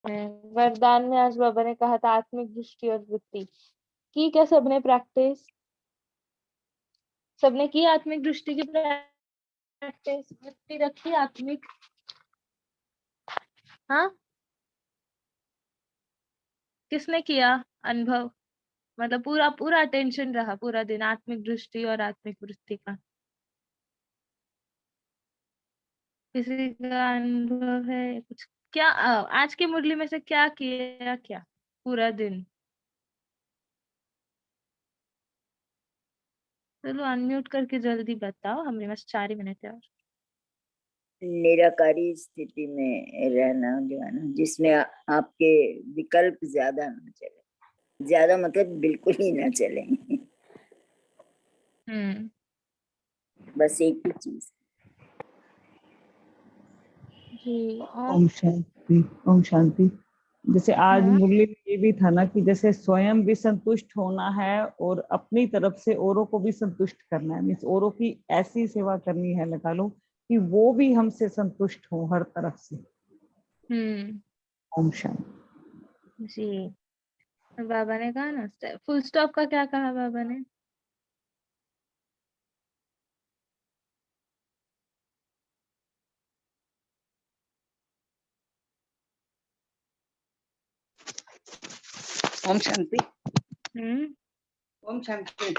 वरदान में आज बाबा ने कहा था आत्मिक दृष्टि और वृत्ति की। क्या सबने प्रैक्टिस? सबने की आत्मिक दृष्टि की प्रैक्टिस? वृत्ति रखी आत्मिक? हाँ, किसने किया अनुभव? मतलब पूरा पूरा अटेंशन रहा पूरा दिन आत्मिक दृष्टि और आत्मिक वृत्ति का? किसी का अनुभव है कुछ? क्या आज की मुरली में से क्या किया क्या पूरा दिन? चलो अनम्यूट करके जल्दी बताओ, हमें बस 4 ही मिनट है और। निराकारी स्थिति में रहना जाना, जिसमें आपके विकल्प ज्यादा ना चले, ज्यादा मतलब बिल्कुल ही ना चले। बस एक ही चीज। जी ओम शांति, ओम शांति। जैसे आज हाँ? मुरली में ये भी था ना कि जैसे स्वयं भी संतुष्ट होना है और अपनी तरफ से औरों को भी संतुष्ट करना है, मीन्स औरों की ऐसी सेवा करनी है, लगा लो कि वो भी हमसे संतुष्ट हो हर तरफ से। ओम शांति। जी, बाबा ने कहा ना फुल स्टॉप का क्या कहा बाबा ने? ओम शांति। ओम शांति।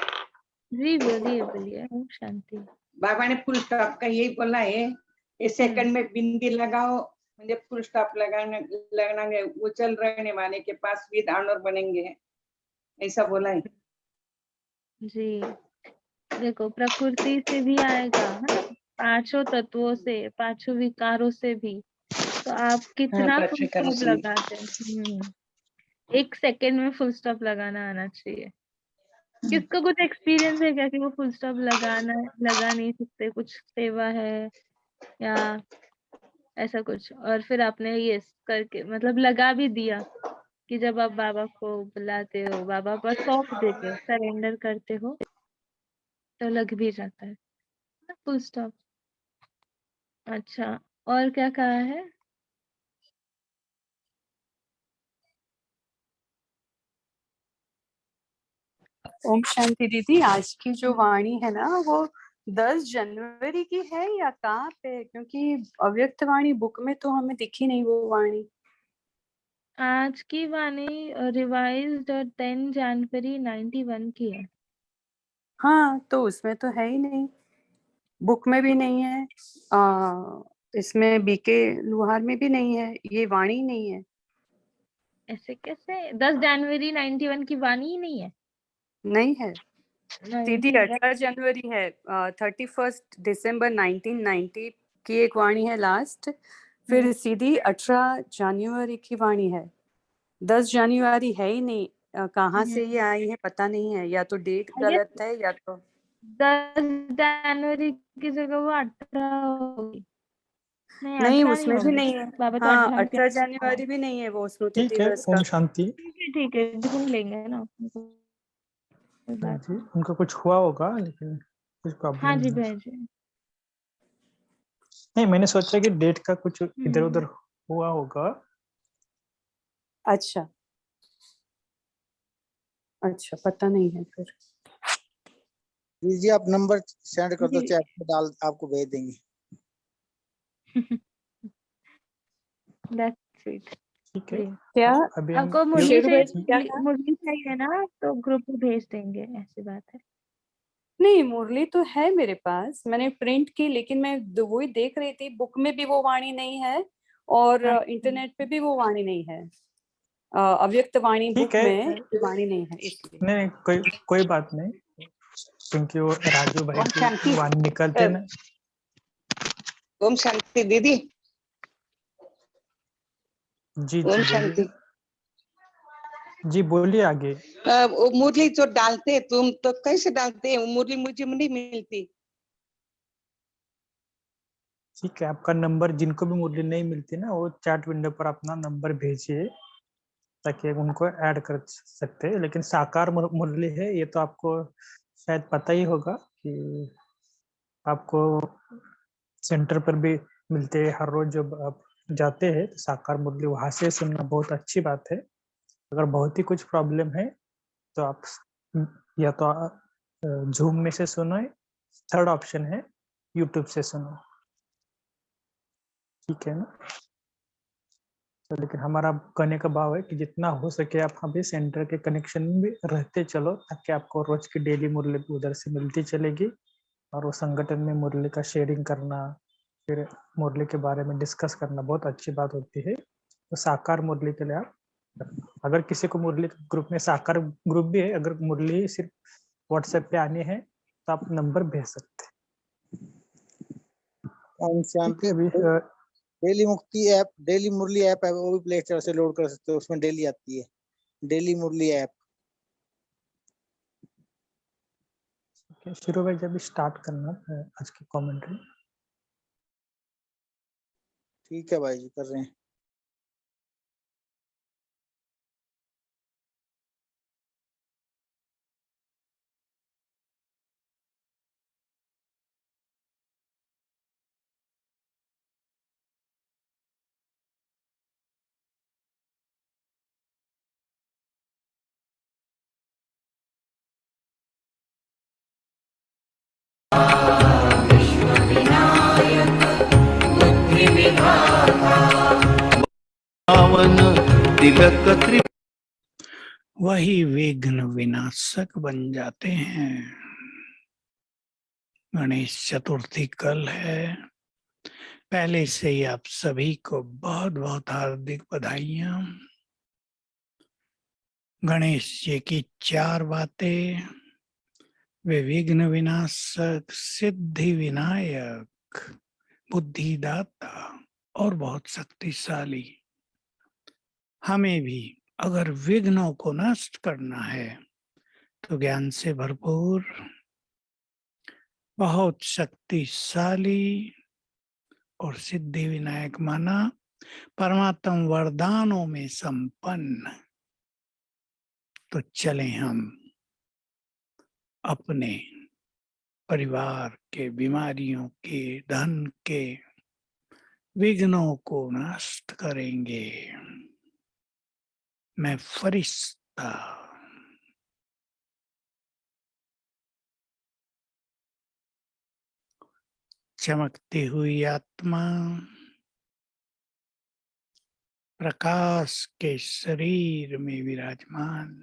जी बोलिए बोलिए। ओम शांति। बाबा ने फुल स्टॉप का यही बोला है, इस सेकंड में बिंदी लगाओ म्हणजे फुल स्टॉप लगाना वो चल रहने वाले के पास विद ऑनर बनेंगे, ऐसा बोला है। जी देखो, प्रकृति से भी आएगा है ना, 5 तत्वों से, 5 विकारों से भी, तो आप कितना फुल स्टॉप लगाते हैं? 1 सेकंड में फुल स्टॉप लगाना आना चाहिए। किसको कुछ एक्सपीरियंस है क्या कि वो फुल स्टॉप लगा नहीं सकते? कुछ सेवा है या ऐसा कुछ, और फिर आपने ये करके मतलब लगा भी दिया कि जब आप बाबा को बुलाते हो, बाबा पर सौंप देते हो, सरेंडर करते हो, तो लग भी जाता है फुल स्टॉप। अच्छा, और क्या कहा है? ओम शांति दीदी, आज की जो वाणी है ना वो 10 जनवरी की है या कहाँ पे? क्योंकि अव्यक्त वाणी बुक में तो हमें दिखी नहीं वो वाणी। आज की वाणी रिवाइज्ड 10 जनवरी 91 की है। हाँ, तो उसमें तो है ही नहीं, बुक में भी नहीं है, इसमें बीके लुहार में भी नहीं है, ये वाणी नहीं है। ऐसे कैसे? 10 जनवरी 91 की वाणी ही नहीं है? नहीं है, सीधी नहीं 18 जनवरी है। 31 दिसंबर 1990 की एक वाणी है लास्ट, फिर सीधी 18 जनवरी की वाणी है। 10 जनवरी है ही नहीं, कहाँ से ये आई है पता नहीं है, या तो डेट गलत है या तो 10 जनवरी की जगह वो 18 होगी। नहीं, नहीं, 18 नहीं उसमें भी होगी नहीं है। बाबा, तो हाँ, 18 18 जनवरी भी नहीं है वो स्मृति ठीक है, दिवस का। ओम शांति। ठीक है, ढूंढ लेंगे ना। जी, उनको कुछ हुआ होगा लेकिन कुछ प्रॉब्लम हाँ जी नहीं। भाई जी। नहीं, मैंने सोचा कि डेट का कुछ इधर उधर हुआ होगा। अच्छा अच्छा, पता नहीं है फिर। जी आप नंबर सेंड कर दो, चैट में डाल आपको भेज देंगे। That's it. ठीक है, क्या अभी हम आपको मुरली क्या चाहिए ना, तो ग्रुप में भेज देंगे, ऐसी बात है। नहीं, मुरली तो है मेरे पास, मैंने प्रिंट की, लेकिन मैं वही देख रही थी, बुक में भी वो वाणी नहीं है और इंटरनेट पे भी वो वाणी नहीं है। अव्यक्त वाणी बुक में वाणी नहीं है इसलिए। नहीं, कोई बात नहीं, क्योंकि वो राजू भाई की वाणी निकलते ना। ओम शांति दीदी। जी ओम जी शांति। बोलिए। जी बोलिए आगे। वो मुरली जो डालते तुम तो कैसे डालते हैं? मुरली मुझे नहीं मिलती। ठीक है, आपका नंबर, जिनको भी मुरली नहीं मिलती ना, वो चैट विंडो पर अपना नंबर भेजिए ताकि उनको ऐड कर सकते हैं। लेकिन साकार मुरली है ये तो आपको शायद पता ही होगा कि आपको सेंटर पर भी मिलते हैं हर रोज, जब आप जाते हैं तो साकार मुरली वहां से सुनना बहुत अच्छी बात है। अगर बहुत ही कुछ प्रॉब्लम है तो आप या तो जूम में से सुनो, थर्ड ऑप्शन है यूट्यूब से सुनो, ठीक है ना। तो लेकिन हमारा कहने का भाव है कि जितना हो सके आप अभी सेंटर के कनेक्शन में भी रहते चलो, ताकि आपको रोज की डेली मुरली उधर से मिलती चलेगी। और वो संगठन में मुरली का शेयरिंग करना, फिर मुरली के बारे में डिस्कस करना बहुत अच्छी बात होती है। तो साकार मुरली के लिए आप, अगर किसी को मुरली ग्रुप में साकार ग्रुप भी है, अगर मुरली सिर्फ व्हाट्सएप पे आनी है तो आप नंबर भेज सकते हैं। श्याम ठीक है, अभी डेली मुक्ति ऐप, डेली मुरली ऐप है, वो भी प्ले स्टोर से लोड कर सकते हो, उसमें डेली आती है डेली मुरली ऐप। शुरू में जब स्टार्ट करना है आज की कमेंट्री। ठीक है भाई जी, कर रहे हैं। वही विघ्न विनाशक बन जाते हैं। गणेश चतुर्थी कल है। पहले से ही आप सभी को बहुत बहुत हार्दिक बधाइयां। गणेश जी की 4 बातें, वे विघ्न विनाशक, सिद्धि विनायक, बुद्धिदाता और बहुत शक्तिशाली। हमें भी अगर विघ्नों को नष्ट करना है तो ज्ञान से भरपूर, बहुत शक्तिशाली और सिद्धि विनायक माना परमात्मा वरदानों में संपन्न। तो चलें हम अपने परिवार के, बीमारियों के, धन के विघ्नों को नष्ट करेंगे। मैं फरिश्ता चमकती हुई आत्मा प्रकाश के शरीर में विराजमान,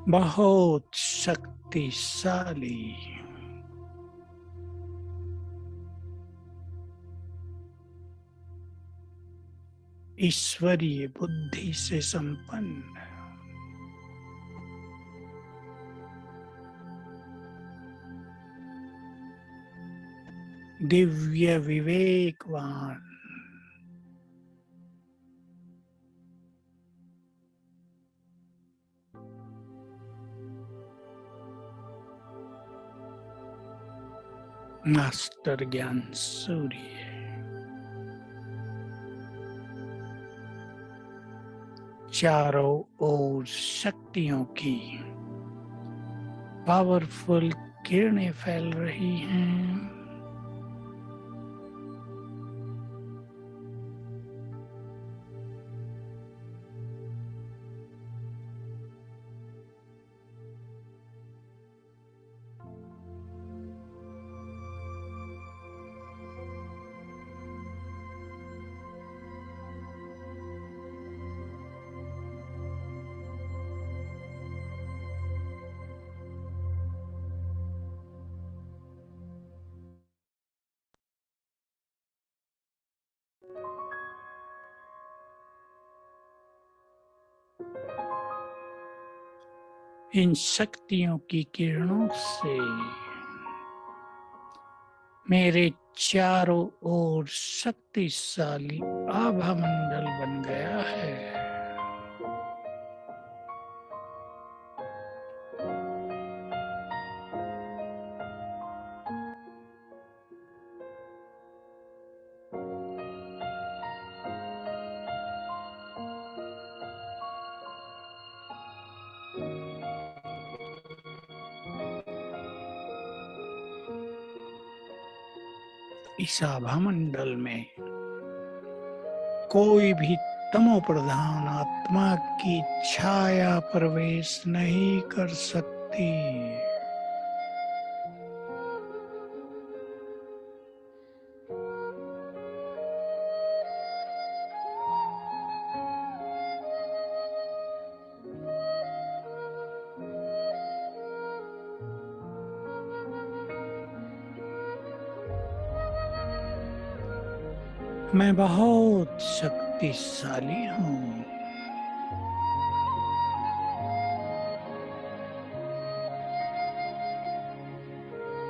बहुत शक्तिशाली, ईश्वरीय बुद्धि से संपन्न, दिव्य विवेकवान, मास्टर ज्ञान सूर्य, चारों ओर शक्तियों की पावरफुल किरणें फैल रही हैं। इन शक्तियों की किरणों से मेरे चारों ओर शक्तिशाली आभा मंडल बन गया है। इस आभा मंडल में कोई भी तमो प्रधान आत्मा की छाया प्रवेश नहीं कर सकती। मैं बहुत शक्तिशाली हूँ।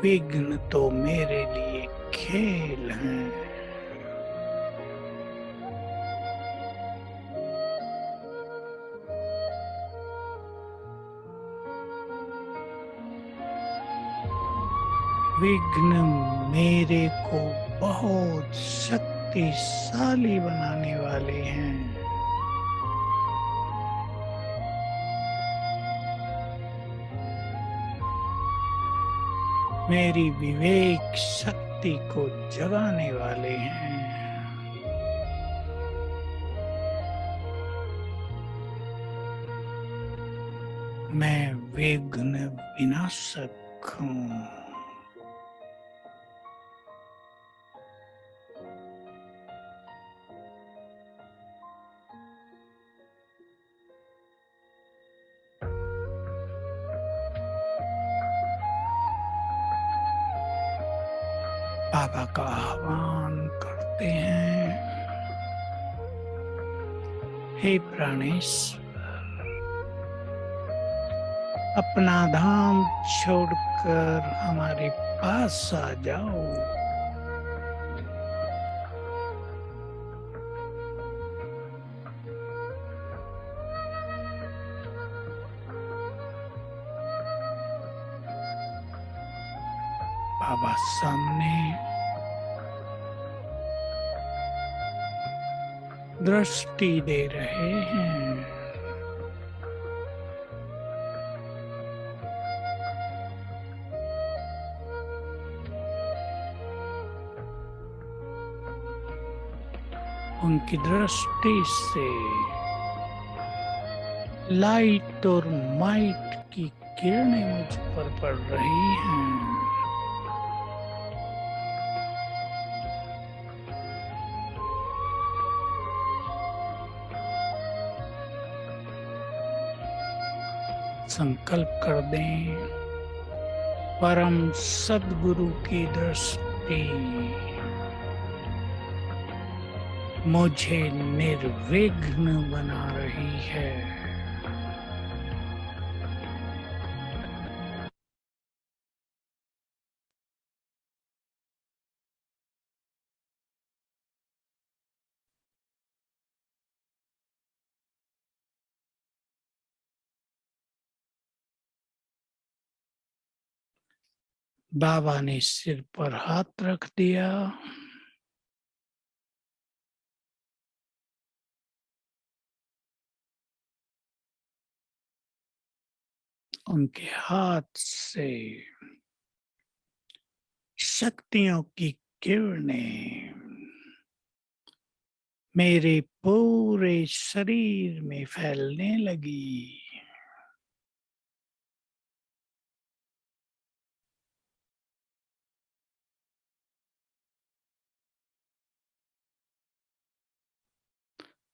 विघ्न तो मेरे लिए खेल हैं। विघ्न मेरे को बहुत शक्तिशाली बनाने वाले हैं। मेरी विवेक शक्ति को जगाने वाले हैं। मैं विघ्न विनाशक हूँ। बाबा का आह्वान करते हैं। हे प्राणेश्वर, अपना धाम छोड़कर हमारे पास आ जाओ। बाबा सामने दृष्टि दे रहे हैं। उनकी दृष्टि से लाइट और माइट की किरणें मुझ पर पड़ रही हैं। संकल्प कर दें, परम सद्गुरु की दृष्टि मुझे निर्विघ्न बना रही है। बाबा ने सिर पर हाथ रख दिया। उनके हाथ से शक्तियों की किरणें मेरे पूरे शरीर में फैलने लगी।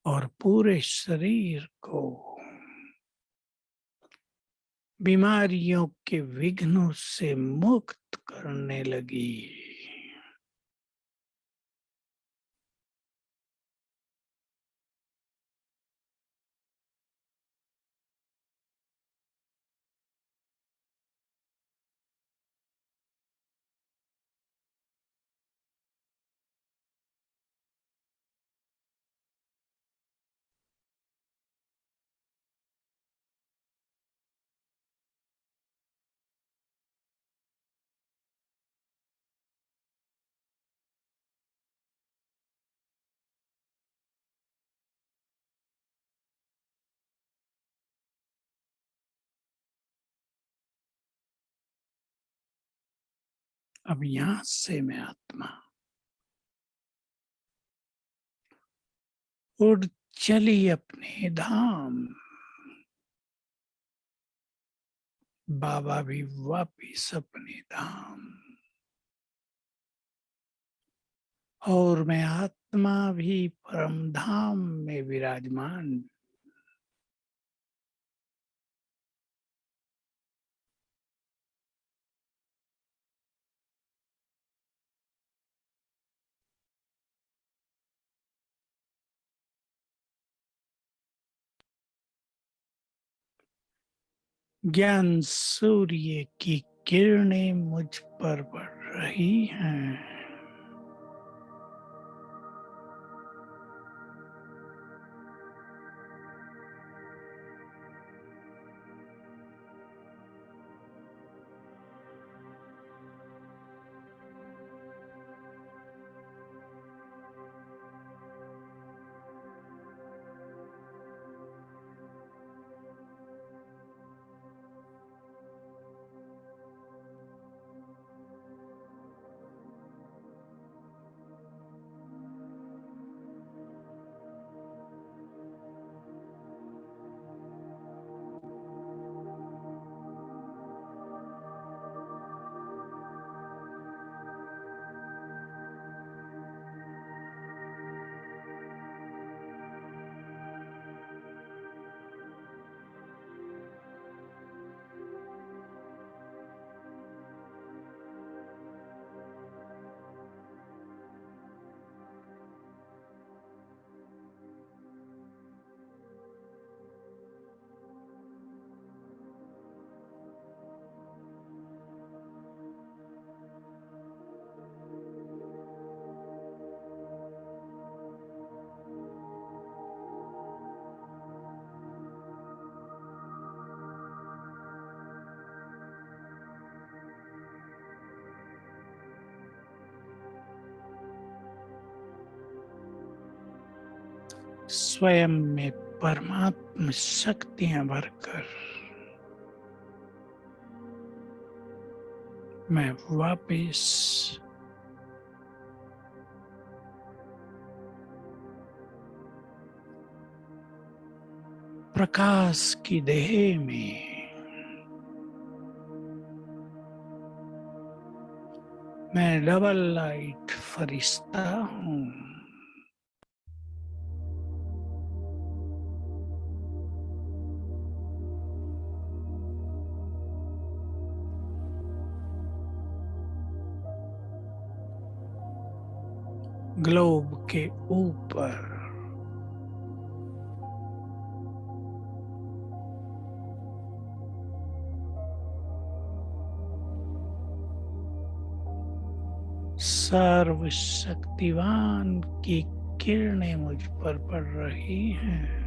और पूरे शरीर को बीमारियों के विघ्नों से मुक्त करने लगी। अब यहाँ से मैं आत्मा उड़ चली अपने धाम। बाबा भी वापिस अपने धाम। और मैं आत्मा भी परम धाम में विराजमान। ज्ञान सूर्य की किरणें मुझ पर पड़ रही हैं। स्वयं में परमात्म शक्तियां भरकर मैं वापिस प्रकाश की देह में मैं डबल लाइट फरिश्ता हूँ। ग्लोब के ऊपर सर्वशक्तिवान की किरणें मुझ पर पड़ रही हैं।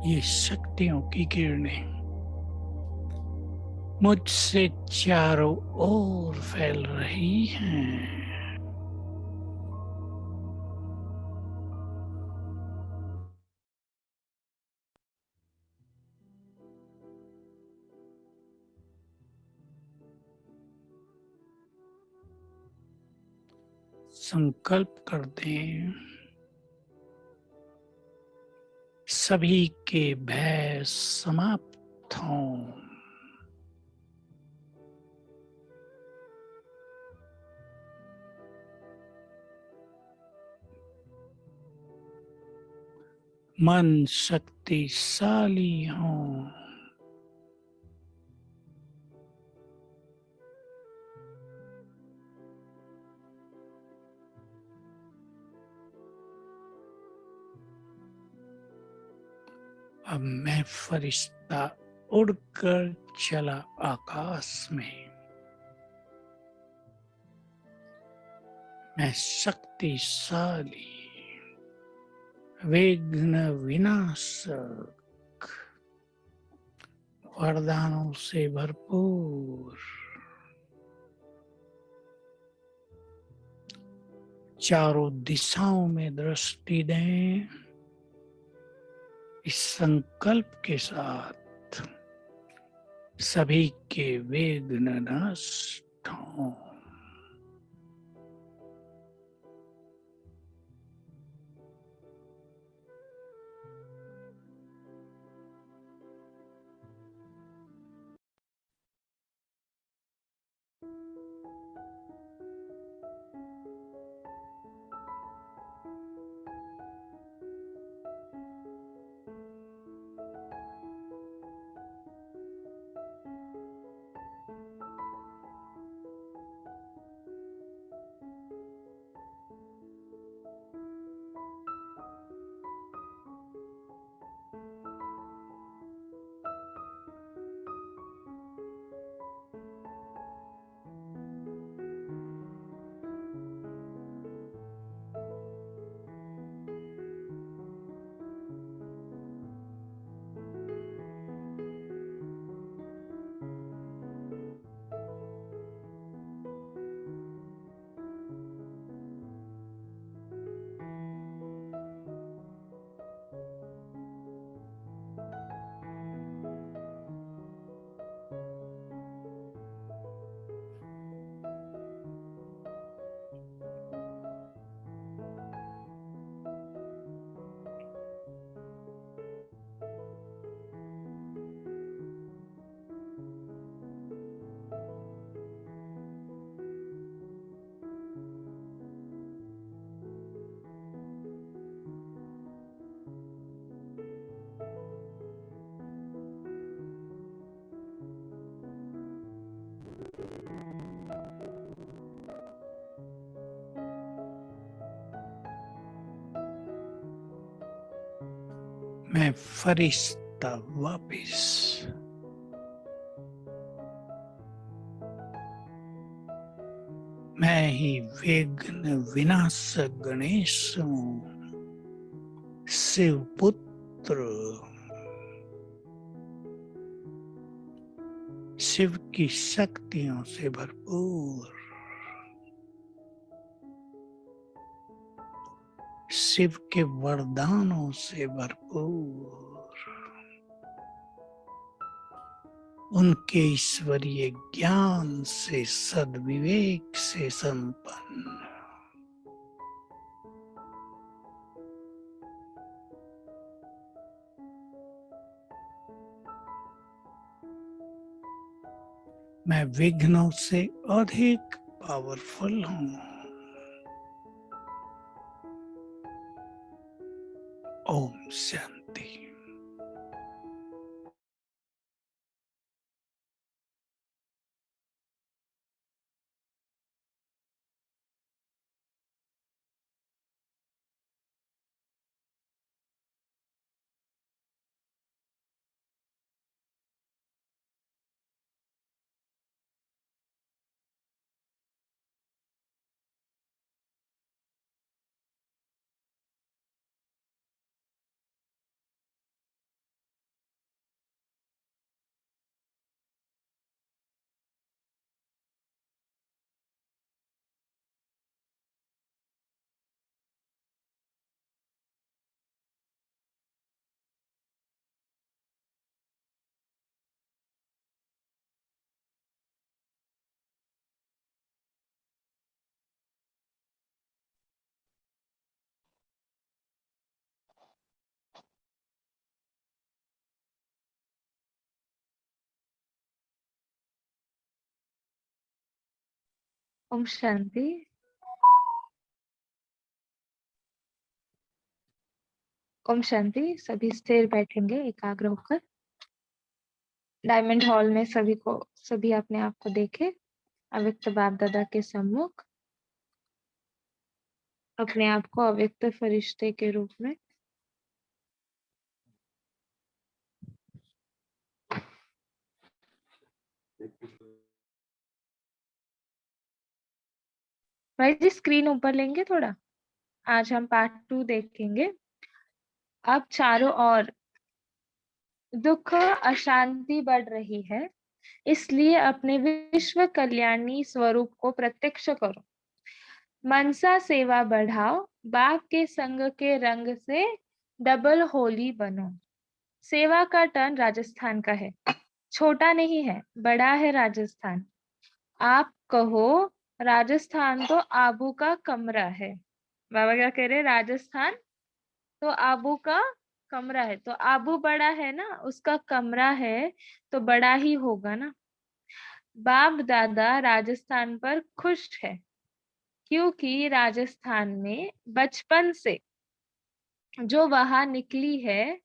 ये शक्तियों की किरणें मुझसे चारों ओर फैल रही हैं। संकल्प कर दें, सभी के भय समाप्त हों। मन शक्तिशाली हों। अब मैं फरिश्ता उड़कर चला आकाश में। मैं शक्तिशाली, विघ्न विनाशक, वरदानों से भरपूर, चारों दिशाओं में दृष्टि दें। इस संकल्प के साथ सभी के विघ्न नष्ट हों। मैं फरिश्ता वापिस। मैं ही विघ्न विनाशक गणेश हूँ, शिव पुत्र, शिव की शक्तियों से भरपूर, शिव के वरदानों से भरपूर, उनके ईश्वरीय ज्ञान से सद्विवेक से संपन्न। मैं विघ्नों से अधिक पावरफुल हूँ। ओम शांति। ओम शांति। ओम शांति। सभी स्थिर बैठेंगे एकाग्र होकर। डायमंड हॉल में सभी अपने आप को देखे अव्यक्त बाप दादा के सम्मुख, अपने आप को अव्यक्त फरिश्ते के रूप में। भाई जी स्क्रीन ऊपर लेंगे थोड़ा। आज हम पार्ट 2 देखेंगे। अब चारों ओर दुख अशांति बढ़ रही है, इसलिए अपने विश्व कल्याणी स्वरूप को प्रत्यक्ष करो। मनसा सेवा बढ़ाओ, बाप के संग के रंग से डबल होली बनो। सेवा का टर्न राजस्थान का है, छोटा नहीं है, बड़ा है राजस्थान। आप कहो राजस्थान तो आबू का कमरा है। बाबा क्या कह रहे, राजस्थान तो आबू का कमरा है, तो आबू बड़ा है ना, उसका कमरा है तो बड़ा ही होगा ना। बाप दादा राजस्थान पर खुश है, क्योंकि राजस्थान में बचपन से जो वहां निकली है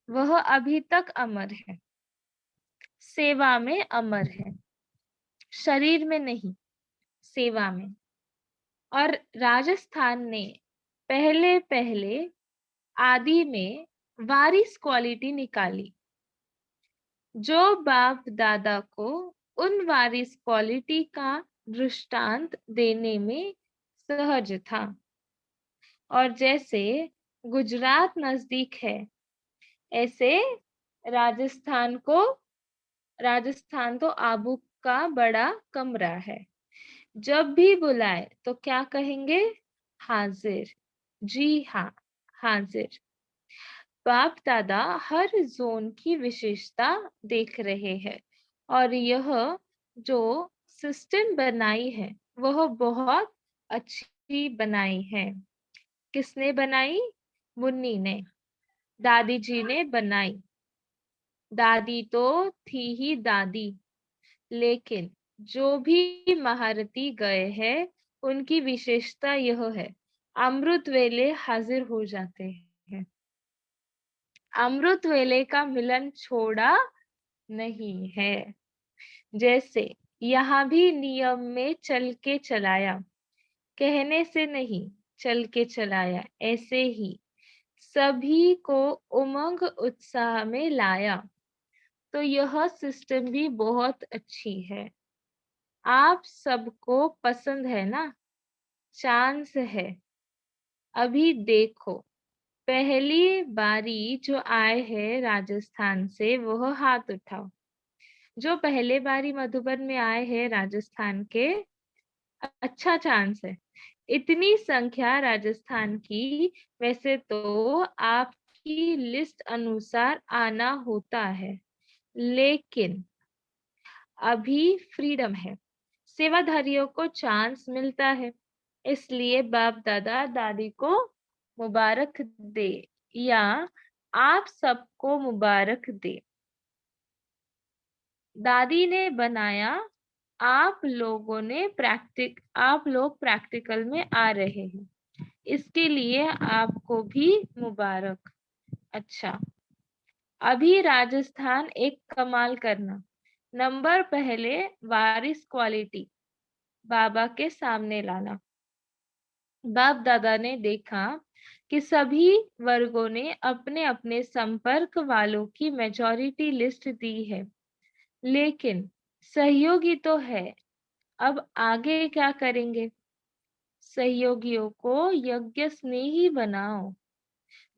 वह अभी तक अमर है, सेवा में अमर है, शरीर में नहीं, सेवा में। और राजस्थान ने पहले पहले आदि में वारिस क्वालिटी निकाली, जो बाप दादा को उन वारिस क्वालिटी का दृष्टांत देने में सहज था। और जैसे गुजरात नजदीक है, ऐसे राजस्थान तो आबू का बड़ा कमरा है। जब भी बुलाए तो क्या कहेंगे, हाजिर। जी हाँ, हाजिर। बाप दादा हर जोन की विशेषता देख रहे हैं, और यह जो सिस्टम बनाई है वह बहुत अच्छी बनाई है। किसने बनाई, मुन्नी ने, दादी जी ने बनाई। दादी तो थी ही दादी, लेकिन जो भी महारथी गए हैं उनकी विशेषता यह है, अमृत वेले हाजिर हो जाते हैं। अमृत वेले का मिलन छोड़ा नहीं है। जैसे यहाँ भी नियम में चल के चलाया, कहने से नहीं चल के चलाया, ऐसे ही सभी को उमंग उत्साह में लाया। तो यह सिस्टम भी बहुत अच्छी है। आप सबको पसंद है ना, चांस है। अभी देखो, पहली बारी जो आए हैं राजस्थान से वह हाथ उठाओ। जो पहले बारी मधुबन में आए हैं राजस्थान के, अच्छा चांस है। इतनी संख्या राजस्थान की, वैसे तो आपकी लिस्ट अनुसार आना होता है, लेकिन अभी फ्रीडम है, सेवाधारियों को चांस मिलता है, इसलिए बाप दादा दादी को मुबारक दे, या आप सबको मुबारक दे। दादी ने बनाया, आप लोग प्रैक्टिकल में आ रहे हैं, इसके लिए आपको भी मुबारक। अच्छा, अभी राजस्थान एक कमाल करना। नंबर पहले वारिस क्वालिटी बाबा के सामने लाना। बाप दादा ने देखा कि सभी वर्गों ने अपने अपने संपर्क वालों की मेजॉरिटी लिस्ट दी है, लेकिन सहयोगी तो है। अब आगे क्या करेंगे, सहयोगियों को यज्ञ स्नेही बनाओ।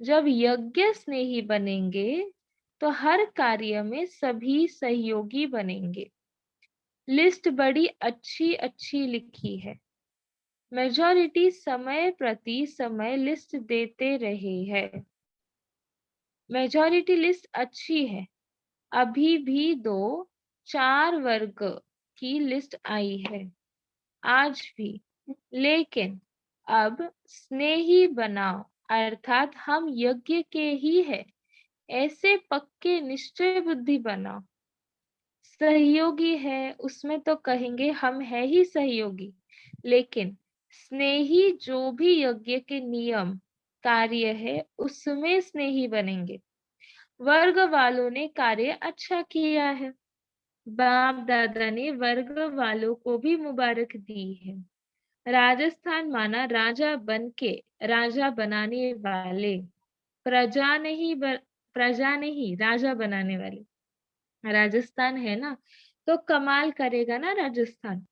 जब यज्ञ स्नेही बनेंगे तो हर कार्य में सभी सहयोगी बनेंगे। लिस्ट बड़ी अच्छी लिखी है। मेजॉरिटी समय प्रति समय लिस्ट देते रहे हैं। मेजॉरिटी लिस्ट अच्छी है। अभी भी 2-4 वर्ग की लिस्ट आई है आज भी, लेकिन अब स्नेही बनाओ, अर्थात हम यज्ञ के ही है, ऐसे पक्के निश्चय बुद्धि बनाओ। सहयोगी है उसमें तो कहेंगे हम है ही सहयोगी, लेकिन स्नेही जो भी यज्ञ के नियम कार्य है उसमें स्नेही बनेंगे। वर्ग वालों ने कार्य अच्छा किया है, बाप दादा ने वर्ग वालों को भी मुबारक दी है। राजस्थान माना राजा बन के राजा बनाने वाले, प्रजा नहीं राजा बनाने वाले राजस्थान है ना, तो कमाल करेगा ना राजस्थान।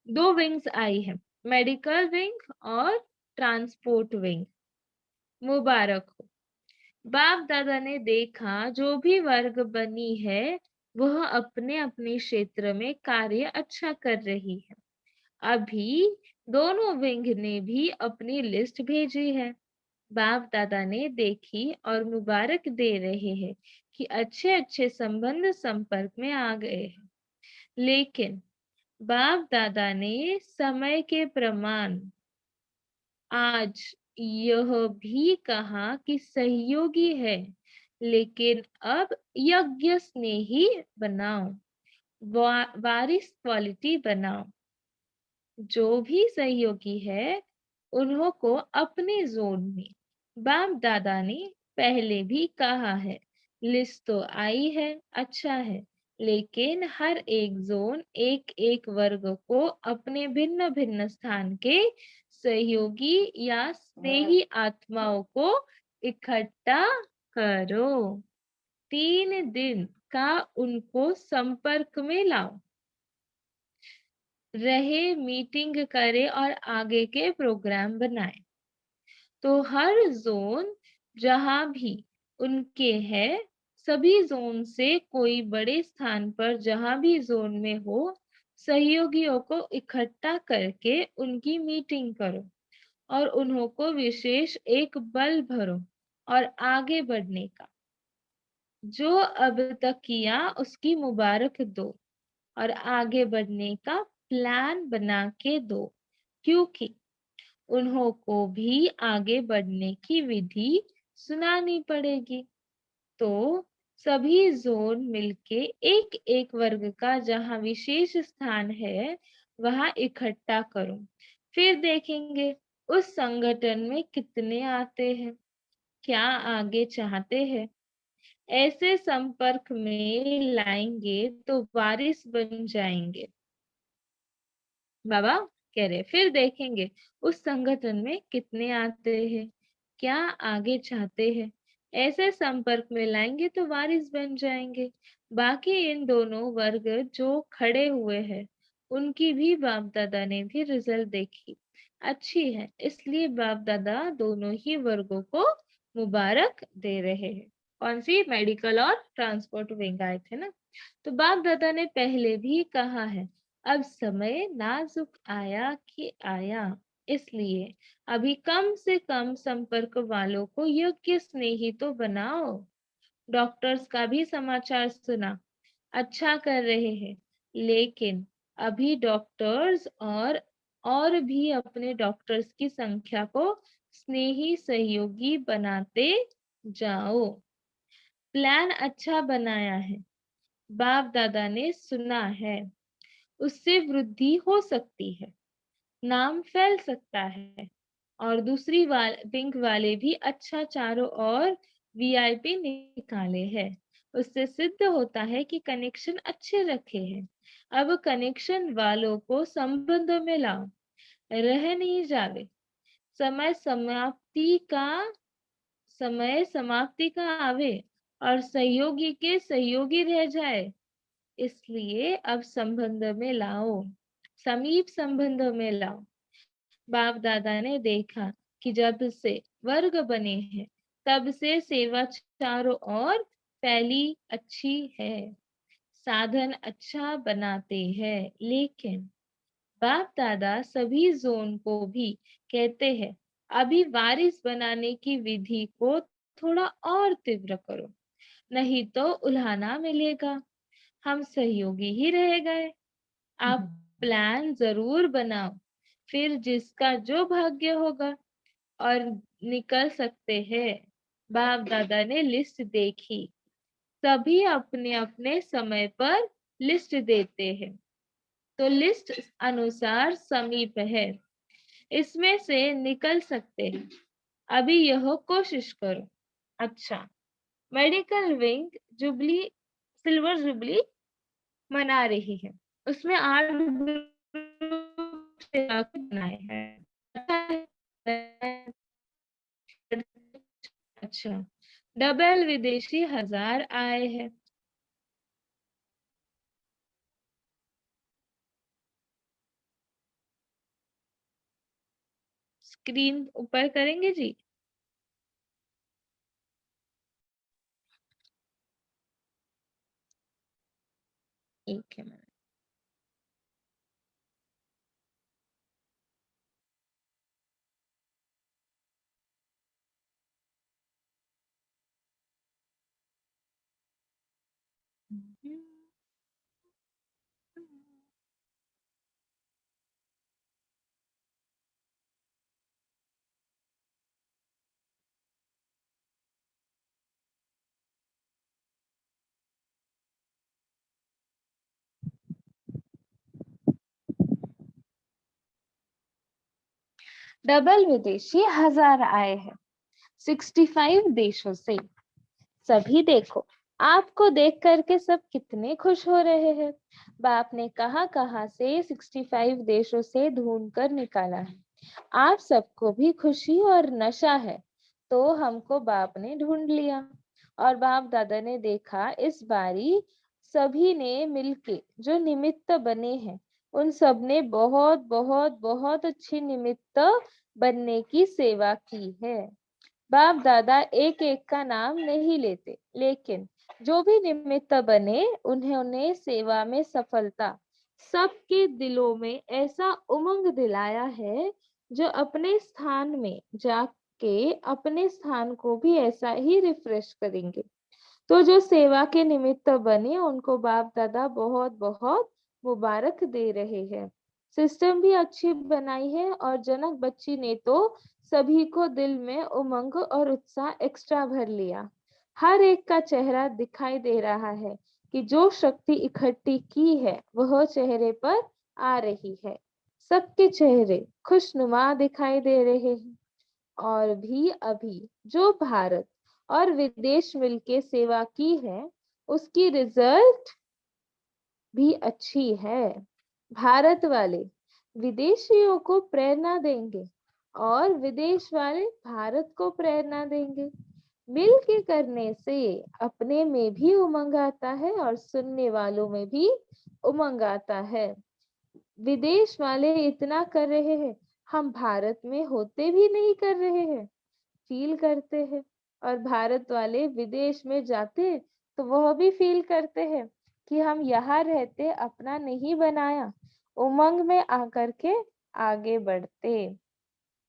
2 विंग्स आई है, मेडिकल विंग और ट्रांसपोर्ट विंग। मुबारक हो। बाप दादा ने देखा जो भी वर्ग बनी है वह अपने अपने क्षेत्र में कार्य अच्छा कर रही है। अभी दोनों विंग ने भी अपनी लिस्ट भेजी है। बाप दादा ने देखी और मुबारक दे रहे हैं कि अच्छे अच्छे संबंध संपर्क में आ गए हैं। लेकिन बाप दादा ने समय के प्रमाण आज यह भी कहा कि सहयोगी है, लेकिन अब यज्ञ स्नेही बनाओ, वारिस क्वालिटी बनाओ। जो भी सहयोगी है उन्हों को अपने जोन में बाप दादा ने पहले भी कहा है, लिस्ट तो आई है, अच्छा है, लेकिन हर एक जोन एक एक वर्ग को अपने भिन्न भिन्न स्थान के सहयोगी या स्नेही आत्माओं को इकट्ठा करो। 3 दिन का उनको संपर्क में लाओ, रहे मीटिंग करे और आगे के प्रोग्राम बनाए। तो हर जोन जहां भी उनके है, सभी जोन से कोई बड़े स्थान पर जहां भी जोन में हो, सहयोगियों को इकट्ठा करके उनकी मीटिंग करो और उन्हों को विशेष एक बल भरो और आगे बढ़ने का जो अब तक किया उसकी मुबारक दो और आगे बढ़ने का प्लान बना के दो, क्योंकि उन्हों को भी आगे बढ़ने की विधि सुनानी पड़ेगी। तो सभी जोन मिलके एक एक वर्ग का जहां विशेष स्थान है वहां इकट्ठा करो, फिर देखेंगे उस संगठन में कितने आते हैं, क्या आगे चाहते हैं। ऐसे संपर्क में लाएंगे तो वारिस बन जाएंगे। बाबा कह रहे फिर देखेंगे उस संगठन में कितने आते हैं, क्या आगे चाहते हैं। ऐसे संपर्क में लाएंगे तो वारिस बन जाएंगे। बाकी इन दोनों वर्ग जो खड़े हुए हैं उनकी भी बाप दादा ने भी रिजल्ट देखी, अच्छी है, इसलिए बाप दादा दोनों ही वर्गों को मुबारक दे रहे हैं। कौन सी? मेडिकल और ट्रांसपोर्ट विंग आए थे ना। तो बाप दादा ने पहले भी कहा है, अब समय नाजुक आया कि आया, इसलिए अभी कम से कम संपर्क वालों को योग्य स्नेही तो बनाओ। डॉक्टर्स का भी समाचार सुना, अच्छा कर रहे हैं, लेकिन अभी डॉक्टर्स और भी अपने डॉक्टर्स की संख्या को स्नेही सहयोगी बनाते जाओ। प्लान अच्छा बनाया है, बाप दादा ने सुना है, उससे वृद्धि हो सकती है, नाम फैल सकता है और दूसरी विंग वाले भी अच्छा चारों ओर वीआईपी निकाले हैं। उससे सिद्ध होता है कि कनेक्शन अच्छे रखे हैं। अब कनेक्शन वालों को संबंधों में लाओ, रह नहीं जावे। समय समाप्ति का आवे और सहयोगी के सहयोगी रह जाए, इसलिए अब संबंध में लाओ, समीप संबंधों में लाओ। बाप दादा ने देखा कि जब से वर्ग बने हैं तब से सेवा चारों ओर फैली अच्छी है, साधन अच्छा बनाते हैं, लेकिन बाप दादा सभी जोन को भी कहते हैं अभी वारिस बनाने की विधि को थोड़ा और तीव्र करो, नहीं तो उल्हाना मिलेगा, हम सहयोगी ही रह गए। आप प्लान जरूर बनाओ, फिर जिसका जो भाग्य होगा और निकल सकते हैं। बाप दादा ने लिस्ट देखी, सभी अपने अपने समय पर लिस्ट देते हैं, तो लिस्ट अनुसार समीप है, इसमें से निकल सकते हैं। अभी यह कोशिश करो। अच्छा, medical wing jubilee, silver jubilee मना रही है, उसमें 8 ग्रुप बनाए हैं। अच्छा, डबल विदेशी 1000 आए हैं। स्क्रीन ऊपर करेंगे जी। एक है। डबल विदेशी 1000 आए हैं 65 देशों से। सभी देखो, आपको देख करके सब कितने खुश हो रहे हैं। बाप ने कहां से 65 देशों से ढूंढ कर निकाला है। आप सबको भी खुशी और नशा है, तो हमको बाप ने ढूंढ लिया। और बाप दादा ने देखा इस बारी सभी ने मिलके जो निमित्त बने हैं, उन सब ने बहुत बहुत बहुत अच्छी निमित्त बनने की सेवा की है। बाप दादा एक एक का नाम नहीं लेते, लेकिन जो भी निमित्त बने उन्होंने सेवा में सफलता सबके दिलों में ऐसा उमंग दिलाया है, जो अपने स्थान में जाके अपने स्थान को भी ऐसा ही रिफ्रेश करेंगे। तो जो सेवा के निमित्त बने उनको बाप दादा बहुत बहुत मुबारक दे रहे हैं। सिस्टम भी अच्छी बनाई है और जनक बच्ची ने तो सभी को दिल में उमंग और उत्साह एक्स्ट्रा भर लिया। हर एक का चेहरा दिखाई दे रहा है कि जो शक्ति इकट्ठी की है वह चेहरे पर आ रही है। सबके चेहरे खुशनुमा दिखाई दे रहे हैं। और भी अभी जो भारत और विदेश मिलके सेवा की है, उसकी रिजल्ट भी अच्छी है। भारत वाले विदेशियों को प्रेरणा देंगे और विदेश वाले भारत को प्रेरणा देंगे। मिल के करने से अपने में भी उमंग आता है और सुनने वालों में भी उमंग आता है। विदेश वाले इतना कर रहे हैं, हम भारत में होते भी नहीं कर रहे हैं, फील करते हैं। और भारत वाले विदेश में जाते तो वह भी फील करते हैं कि हम यहाँ रहते अपना नहीं बनाया, उमंग में आकर के आगे बढ़ते।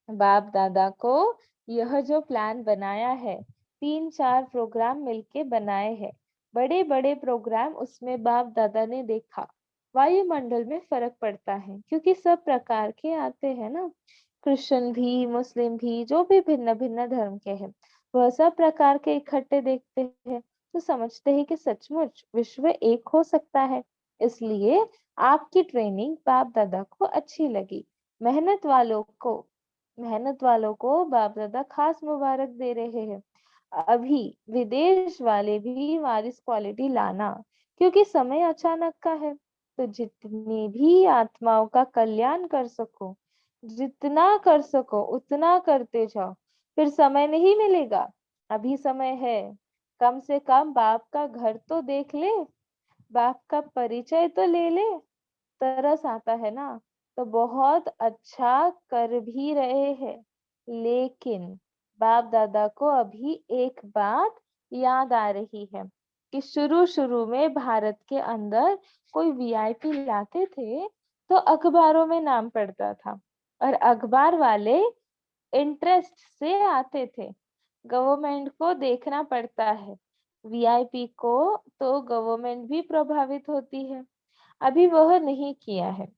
बाप दादा को यह जो प्लान बनाया है, 3-4 प्रोग्राम मिलके बनाए हैं, बड़े बड़े प्रोग्राम, उसमें बाप दादा ने देखा वायुमंडल में फर्क पड़ता है, क्योंकि सब प्रकार के आते हैं ना, क्रिश्चियन भी, मुस्लिम भी, जो भी भिन्न भिन्न धर्म के हैं, वह सब प्रकार के इकट्ठे देखते हैं, तो समझते हैं कि सचमुच विश्व एक हो सकता है। इसलिए आपकी ट्रेनिंग बाप दादा को अच्छी लगी। मेहनत वालों को बाप दादा खास मुबारक दे रहे हैं। अभी विदेश वाले भी वारिस क्वालिटी लाना, क्योंकि समय अचानक का है। तो जितनी भी आत्माओं का कल्याण कर सको, जितना कर सको उतना करते जाओ, फिर समय नहीं मिलेगा। अभी समय है, कम से कम बाप का घर तो देख ले, बाप का परिचय तो ले ले, तरस आता है ना। तो बहुत अच्छा कर भी रहे हैं, लेकिन बाप दादा को अभी एक बात याद आ रही है कि शुरू शुरू में भारत के अंदर कोई वीआईपी लाते थे तो अखबारों में नाम पड़ता था, और अखबार वाले इंटरेस्ट से आते थे। गवर्नमेंट को देखना पड़ता है, वीआईपी को तो गवर्नमेंट भी प्रभावित होती है। अभी वह नहीं किया है।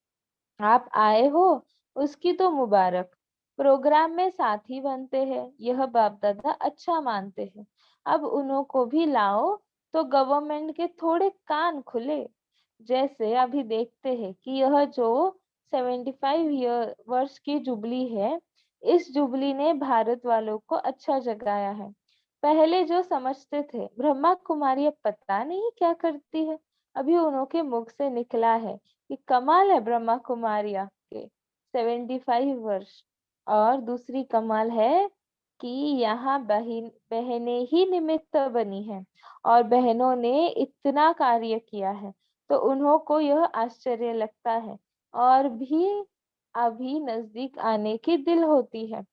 आप आए हो उसकी तो मुबारक। प्रोग्राम में साथी बनते हैं, यह बाप दादा अच्छा मानते हैं। अब उन्हों को भी लाओ तो गवर्नमेंट के थोड़े कान खुले। जैसे अभी देखते हैं कि यह जो 75 वर्ष की जुबली है, इस जुबली ने भारत वालों को अच्छा जगाया है। पहले जो समझते थे ब्रह्मा कुमारी अब पता नहीं क्या करती है, अभी उनके मुख से निकला है कि कमाल है ब्रह्मा कुमारिया के 75 वर्ष। और दूसरी कमाल है कि यहाँ बहनें ही निमित्त बनी है और बहनों ने इतना कार्य किया है, तो उन्हों को यह आश्चर्य लगता है और भी अभी नजदीक आने की दिल होती है।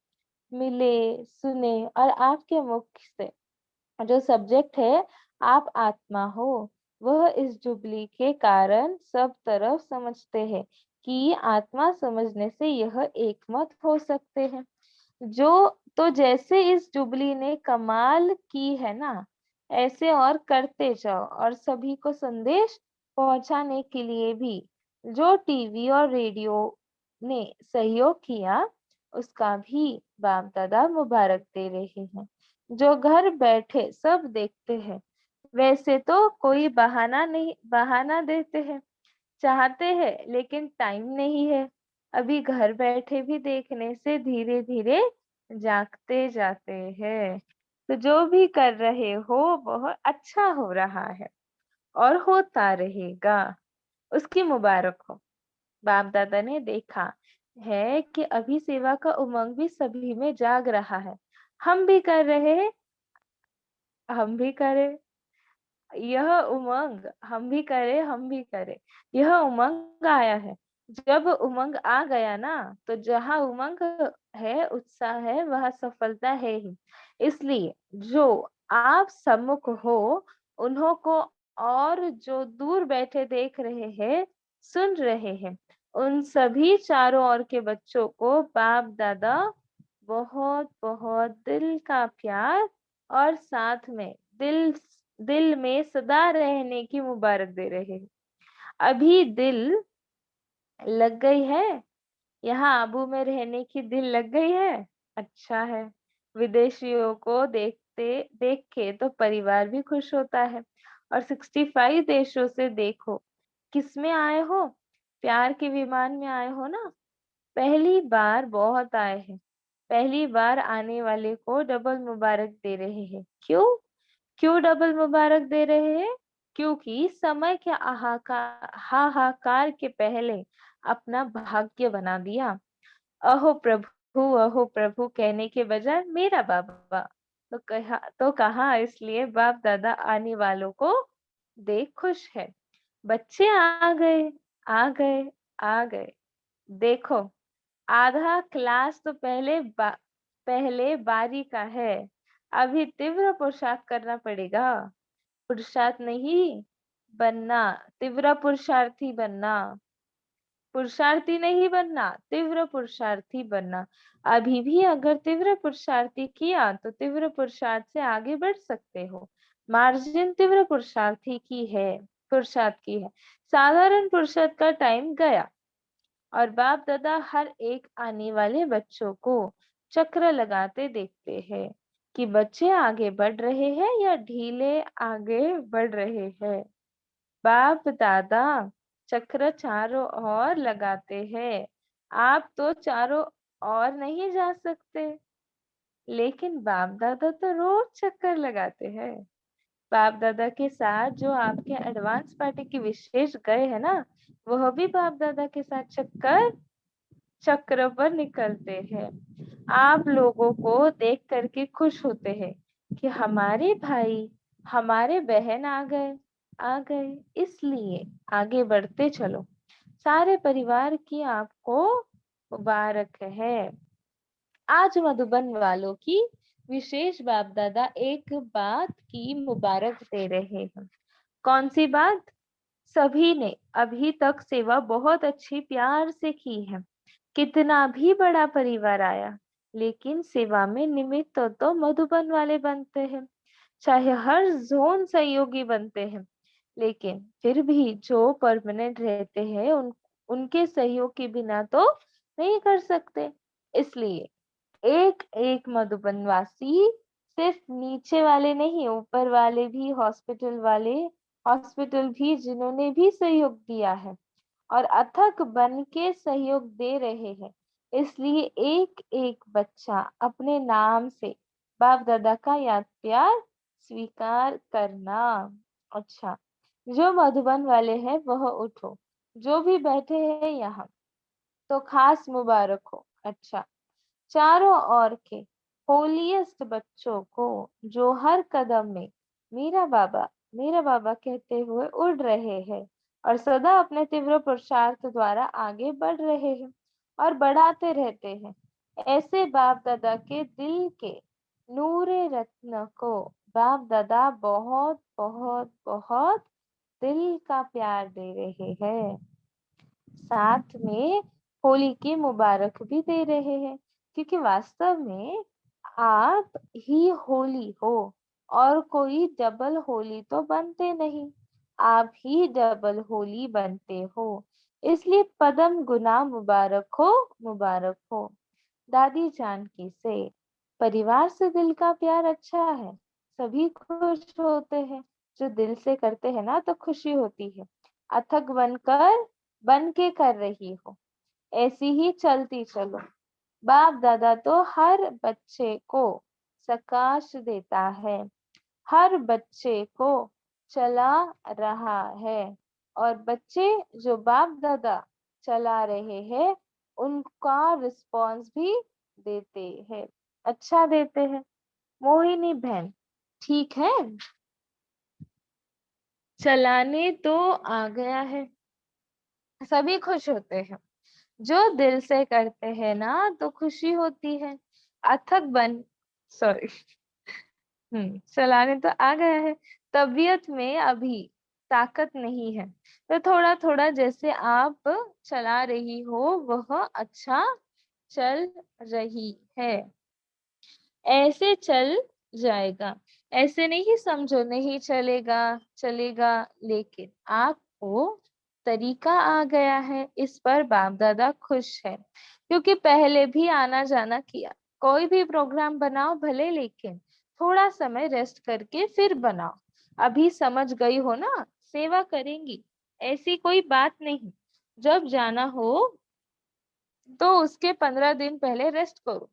मिले सुने और आपके मुख से जो सब्जेक्ट है आप आत्मा हो, वह इस जुबली के कारण सब तरफ समझते हैं कि आत्मा समझने से यह एकमत हो सकते हैं। जो तो जैसे इस जुबली ने कमाल की है ना, ऐसे और करते जाओ और सभी को संदेश पहुंचाने के लिए भी जो टीवी और रेडियो ने सहयोग किया, उसका भी बाप दादा मुबारक दे रहे हैं। जो घर बैठे सब देखते हैं, वैसे तो कोई बहाना देते हैं, चाहते हैं लेकिन टाइम नहीं है। अभी घर बैठे भी देखने से धीरे धीरे जागते जाते हैं। तो जो भी कर रहे हो वह अच्छा हो रहा है और होता रहेगा, उसकी मुबारक हो। बाप दादा ने देखा है कि अभी सेवा का उमंग भी सभी में जाग रहा है। हम भी कर रहे हैं, हम भी करें यह उमंग, हम भी करें यह उमंग आया है। जब उमंग आ गया ना, तो जहाँ उमंग है, उत्साह है, वह सफलता है ही। इसलिए जो आप सम्मुख हो उन्हों को और जो दूर बैठे देख रहे हैं, सुन रहे हैं, उन सभी चारों ओर के बच्चों को बाप दादा बहुत बहुत दिल का प्यार और साथ में दिल में सदा रहने की मुबारक दे रहे हैं। अभी दिल लग गई है, यहाँ आबू में रहने की दिल लग गई है, अच्छा है। विदेशियों को देख के तो परिवार भी खुश होता है। और 65 देशों से देखो, किस में आए हो? प्यार के विमान में आए हो ना। पहली बार बहुत आए हैं, पहली बार आने वाले को डबल मुबारक दे रहे हैं। क्यों डबल मुबारक दे रहे हैं? क्योंकि समय के हाहाकार के पहले अपना भाग्य बना दिया। अहो प्रभु कहने के बजाय मेरा बाबा तो कहा, इसलिए बाप दादा आने वालों को देख खुश है। बच्चे आ गए आ गए आ गए। देखो, आधा क्लास तो पहले बारी का है। अभी तीव्र पुरुषार्थ करना पड़ेगा। पुरुषार्थ नहीं बनना, तीव्र पुरुषार्थी बनना। पुरुषार्थी नहीं बनना, तीव्र पुरुषार्थी बनना। अभी भी अगर तीव्र पुरुषार्थी किया तो तीव्र पुरुषार्थ से आगे बढ़ सकते हो। मार्जिन तीव्र पुरुषार्थ की है। साधारण पुरुषार्थ का टाइम गया और बाप दादा हर एक आने वाले बच्चों को चक्र लगाते देखते हैं कि बच्चे आगे बढ़ रहे हैं या ढीले आगे बढ़ रहे हैं। बाप दादा चक्र चारों ओर लगाते हैं। आप तो चारों ओर नहीं जा सकते, लेकिन बाप दादा तो रोज चक्कर लगाते हैं। बाप दादा के साथ जो आपके एडवांस पार्टी की विशेष गए हैं ना, वह भी बाप दादा के साथ चक्र पर निकलते हैं। आप लोगों को देख करके खुश होते हैं कि हमारे भाई हमारे बहन आ गए, इसलिए आगे बढ़ते चलो। सारे परिवार की आपको मुबारक है। आज मधुबन वालों की विशेष बाप दादा एक बात की मुबारक दे रहे हैं। कौन सी बात? सभी ने अभी तक सेवा बहुत अच्छी प्यार से की है। कितना भी बड़ा परिवार आया, लेकिन सेवा में निमित्त तो मधुबन वाले बनते हैं। चाहे हर जोन सहयोगी बनते हैं, लेकिन फिर भी जो परमानेंट रहते हैं उनके सहयोग के बिना तो नहीं कर सकते। इसलिए एक एक मधुबनवासी, सिर्फ नीचे वाले नहीं, ऊपर वाले भी, हॉस्पिटल वाले हॉस्पिटल भी जिन्होंने भी सहयोग दिया है और अथक बन के सहयोग दे रहे हैं, इसलिए एक एक बच्चा अपने नाम से बाप दादा का याद प्यार स्वीकार करना। अच्छा, जो मधुबन वाले हैं वह उठो, जो भी बैठे हैं यहाँ तो खास मुबारक हो। अच्छा, चारों ओर के होलीएस्ट बच्चों को जो हर कदम में मेरा बाबा कहते हुए उड़ रहे हैं और सदा अपने तीव्र पुरुषार्थ द्वारा आगे बढ़ रहे हैं और बढ़ाते रहते हैं, ऐसे बाप दादा के दिल के नूरे रत्न को बाप दादा बहुत बहुत बहुत दिल का प्यार दे रहे हैं। साथ में होली की मुबारक भी दे रहे हैं, क्योंकि वास्तव में आप ही होली हो और कोई डबल होली तो बनते नहीं, आप ही डबल होली बनते हो, इसलिए पदम गुना मुबारक हो। दादी जानकी से परिवार से दिल का प्यार अच्छा है, सभी खुश होते हैं, जो दिल से करते हैं ना तो खुशी होती है। अथक बन के कर रही हो, ऐसी ही चलती चलो। बाप दादा तो हर बच्चे को प्रकाश देता है, हर बच्चे को चला रहा है और बच्चे जो बाप दादा चला रहे हैं उनका रिस्पॉन्स भी देते हैं, अच्छा देते हैं। मोहिनी बहन ठीक है, चलाने तो आ गया है, सभी खुश होते हैं, जो दिल से करते हैं ना तो खुशी होती है। अथक बन सॉरी चलाने तो आ गया है, तबीयत में अभी ताकत नहीं है, तो थोड़ा थोड़ा जैसे आप चला रही हो वह अच्छा चल रही है, ऐसे चल जाएगा। ऐसे नहीं समझो नहीं चलेगा, लेकिन आपको तरीका आ गया है, इस पर बाप दादा खुश है, क्योंकि पहले भी आना जाना किया। कोई भी प्रोग्राम बनाओ भले, लेकिन थोड़ा समय रेस्ट करके फिर बनाओ। अभी समझ गई हो ना, सेवा करेंगी ऐसी कोई बात नहीं। जब जाना हो तो उसके 15 दिन पहले रेस्ट करो,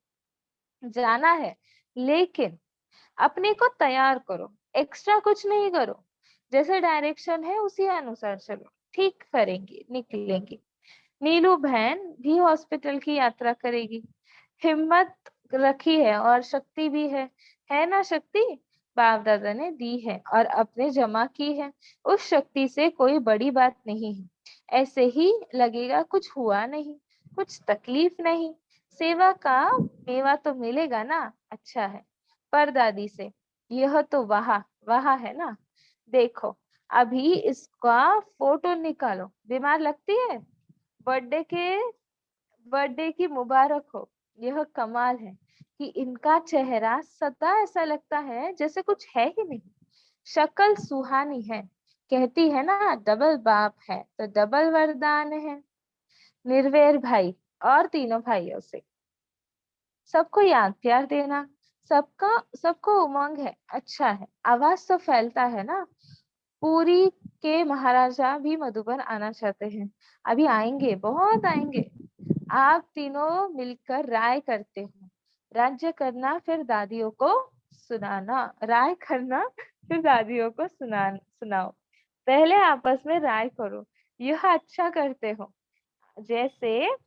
जाना है लेकिन अपने को तैयार करो, एक्स्ट्रा कुछ नहीं करो, जैसे डायरेक्शन है उसी अनुसार चलो, ठीक करेंगी, निकलेंगी। नीलू बहन भी हॉस्पिटल की यात्रा करेगी, हिम्मत रखी है और शक्ति भी है ना शक्ति बाप दादा ने दी है और अपने जमा की है, उस शक्ति से कोई बड़ी बात नहीं है, ऐसे ही लगेगा कुछ हुआ नहीं, कुछ तकलीफ नहीं, सेवा का मेवा तो मिलेगा ना, अच्छा है। पर दादी से यह तो वहा है ना, देखो अभी इसका फोटो निकालो, बीमार लगती है, बर्थडे की मुबारक हो। यह कमाल है कि इनका चेहरा सदा ऐसा लगता है जैसे कुछ है ही नहीं, शक्ल सुहानी है, कहती है ना डबल बाप है तो डबल वरदान है। निर्वैर भाई और तीनों भाइयों से सबको याद प्यार देना, सबको उमंग है, अच्छा है, आवाज तो फैलता है ना। पूरी के महाराजा भी मधुबन आना चाहते हैं, अभी आएंगे, बहुत आएंगे। आप तीनों मिलकर राय करते हो, राज्य करना फिर दादियों को सुनाना, राय करना फिर दादियों को सुनाओ, पहले आपस में राय करो, यह अच्छा करते हो, जैसे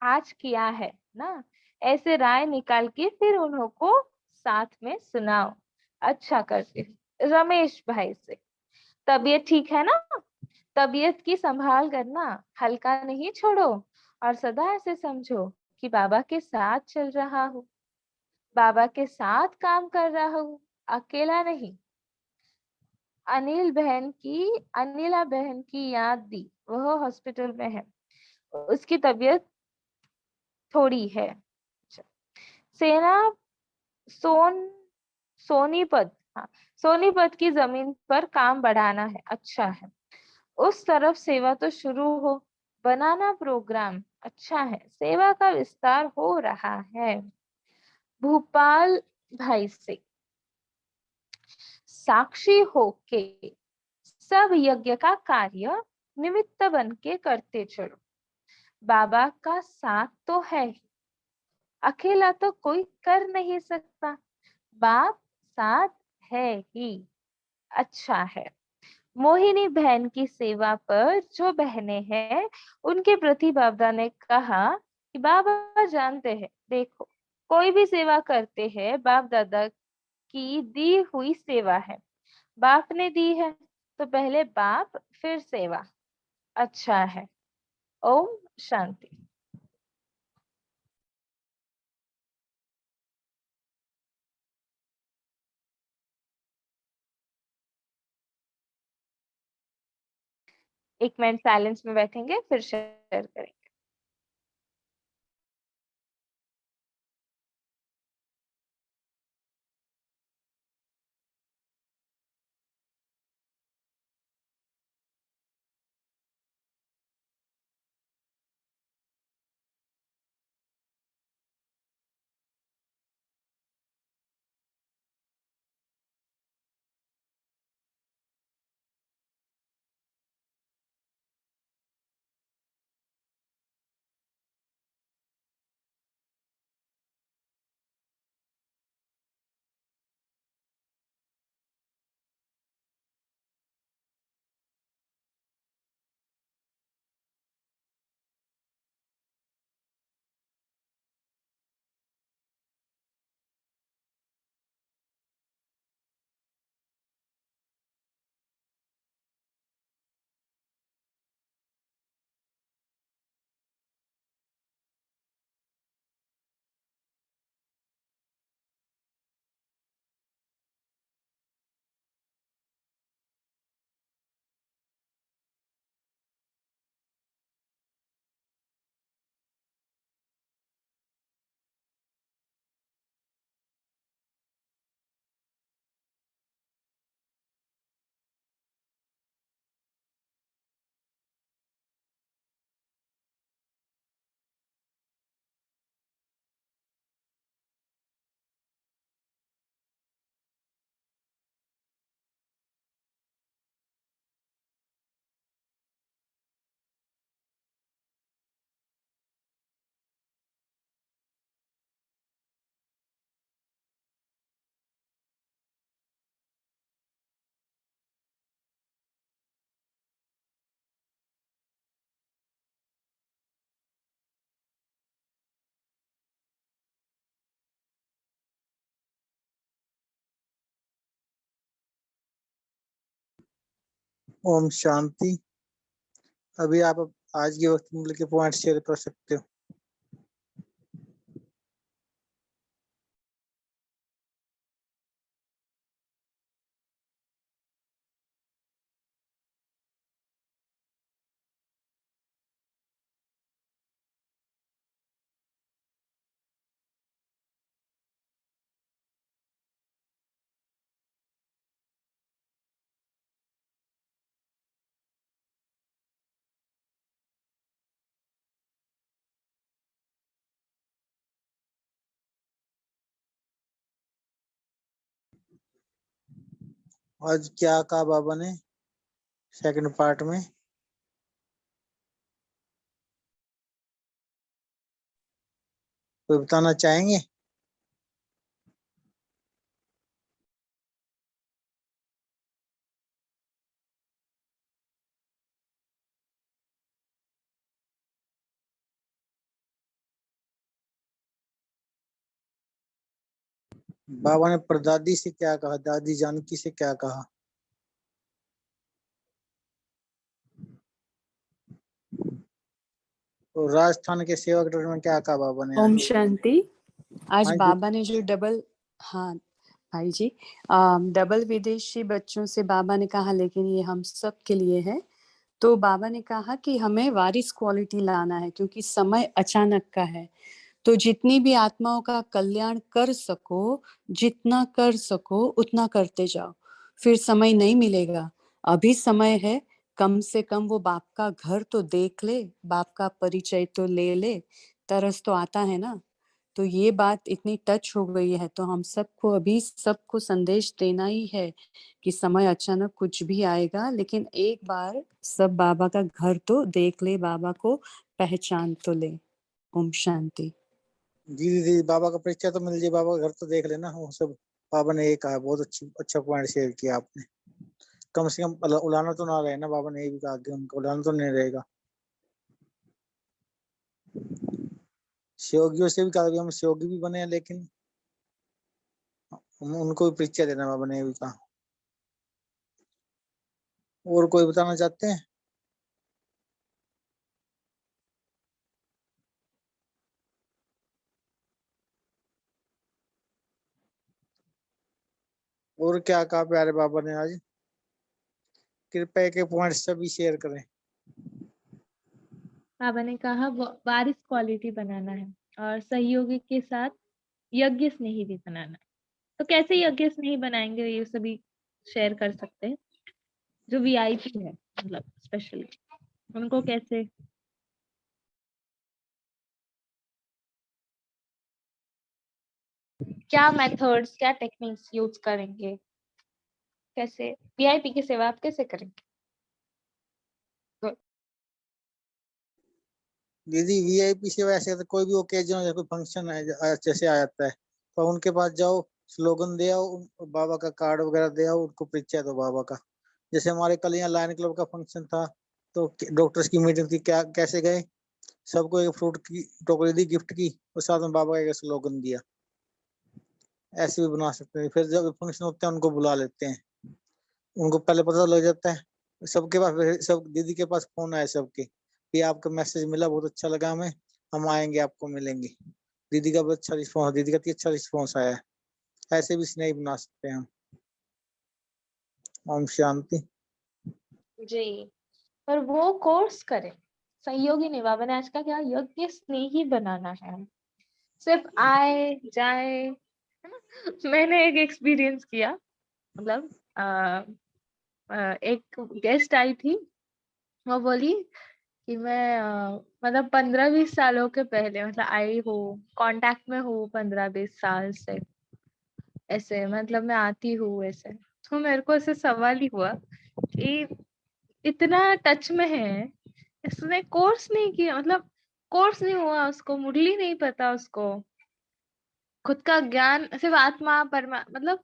आज किया है ना, ऐसे राय निकाल के फिर उन्हों को साथ में सुनाओ, अच्छा करते हो। रमेश भाई से तबीयत ठीक है ना, तबीयत की संभाल करना, हल्का नहीं छोड़ो और सदा ऐसे समझो कि बाबा के साथ चल रहा हूँ, बाबा के साथ काम कर रहा हूँ, अकेला नहीं। अनिला बहन की याद दी, वह हॉस्पिटल में है, उसकी तबीयत थोड़ी है। सेना सोनीपत, हाँ, सोनीपत की जमीन पर काम बढ़ाना है, अच्छा है, उस तरफ सेवा तो शुरू हो, बनाना प्रोग्राम, अच्छा है, सेवा का विस्तार हो रहा है। भूपाल भाई से साक्षी होके सब यज्ञ का कार्य निमित्त बन के करते चलो। बाबा का साथ तो है ही, अकेला तो कोई कर नहीं सकता। बाप साथ है ही, अच्छा है। मोहिनी बहन की सेवा पर जो बहनें हैं, उनके प्रति बाबा ने कहा कि बाबा जानते हैं, देखो कोई भी सेवा करते हैं, बाप दादा की दी हुई सेवा है। बाप ने दी है तो पहले बाप फिर सेवा, अच्छा है। ओम शांति। एक मिनट साइलेंस में बैठेंगे, फिर शेयर करेंगे। ओम शांति। अभी आप आज के वक्त में के पॉइंट शेयर कर सकते हो। आज क्या कहा बाबा ने सेकंड पार्ट में? कोई बताना चाहेंगे? बाबा ने परदादी से क्या कहा, दादी जानकी से क्या कहा? और राजस्थान के सेवक डॉक्टर में क्या कहा बाबा ने? ओम शांति। आज हाँ जी। बाबा ने जो डबल, हाँ भाई जी, डबल विदेशी बच्चों से बाबा ने कहा, लेकिन ये हम सब के लिए है। तो बाबा ने कहा कि हमें वारिस क्वालिटी लाना है, क्योंकि समय अचानक का है। तो जितनी भी आत्माओं का कल्याण कर सको, जितना कर सको उतना करते जाओ, फिर समय नहीं मिलेगा। अभी समय है, कम से कम वो बाप का घर तो देख ले, बाप का परिचय तो ले ले, तरस तो आता है ना। तो ये बात इतनी टच हो गई है, तो हम सबको अभी सबको संदेश देना ही है कि समय अचानक कुछ भी आएगा, लेकिन एक बार सब बाबा का घर तो देख ले, बाबा को पहचान तो ले। ओम शांति। जी दीदी, बाबा का परिचय तो मिल जाए, बाबा का घर तो देख लेना। वो सब बाबा ने ये कहा, बहुत अच्छा पॉइंट शेयर किया आपने। कम से कम उलाना तो ना रहे ना, बाबा ने ये भी कहा कि उनको उलाना तो नहीं रहेगा। सहयोगियों से भी कहा कि हम सहयोगी भी बने हैं, लेकिन उनको भी परिचय देना, बाबा ने ये भी कहा। और कोई बताना चाहते हैं? और क्या कहा प्यारे बाबा ने आज? कृपया के पॉइंट सभी शेयर करें। बाबा ने कहा वारिस क्वालिटी बनाना है और सहयोगी के साथ यज्ञ स्नेही भी बनाना है। तो कैसे यज्ञ स्नेही बनाएंगे, ये सभी शेयर कर सकते हैं। जो वीआईपी है, मतलब स्पेशली उनको कैसे, क्या मेथड्स, क्या टेक्निक्स यूज करेंगे, कैसे वीआईपी की सेवा आप कैसे करेंगे? दीदी वीआईपी सेवा ऐसे तो कोई भी ओकेजन या कोई फंक्शन है जैसे आ जाता है, तो उनके पास जाओ, स्लोगन दे आओ, बाबा का कार्ड वगैरह दे आओ, उनको परिचय दो बाबा का। जैसे हमारे कल यहाँ लायन क्लब का फंक्शन था, तो डॉक्टर्स की मीटिंग थी, क्या कैसे गए, सबको एक फ्रूट की टोकरी दी गिफ्ट की, और साथ में बाबा का स्लोगन दिया। ऐसे भी बना सकते हैं। फिर जब फंक्शन होते हैं उनको बुला लेते हैं, उनको पहले पता लग जाता है। सबके पास, सब दीदी के पास फोन आया सबके, ये आपका मैसेज मिला, बहुत अच्छा लगा हमें, हम आएंगे, आपको मिलेंगे। दीदी का बहुत अच्छा रिस्पॉन्स, दीदी का अच्छा रिस्पॉन्स आया है। ऐसे भी स्नेही बना सकते हैं हम। ओम शांति। जी, पर वो कोर्स करें, सहयोगी नहीं। बाबा ने आज का क्या यज्ञ स्नेही बनाना है, सिर्फ आए जाए। मैंने एक एक्सपीरियंस किया, मतलब एक गेस्ट आई थी, वो बोली कि मैं मतलब 15-20 सालों के पहले मतलब आई हूँ, कांटेक्ट में हूँ 15-20 साल से, ऐसे मतलब मैं आती हूँ ऐसे। तो मेरे को ऐसे सवाल ही हुआ कि इतना टच में है, इसने कोर्स नहीं किया, मतलब कोर्स नहीं हुआ उसको, मुरली नहीं पता उसको, खुद का ज्ञान सिर्फ आत्मा परमा, मतलब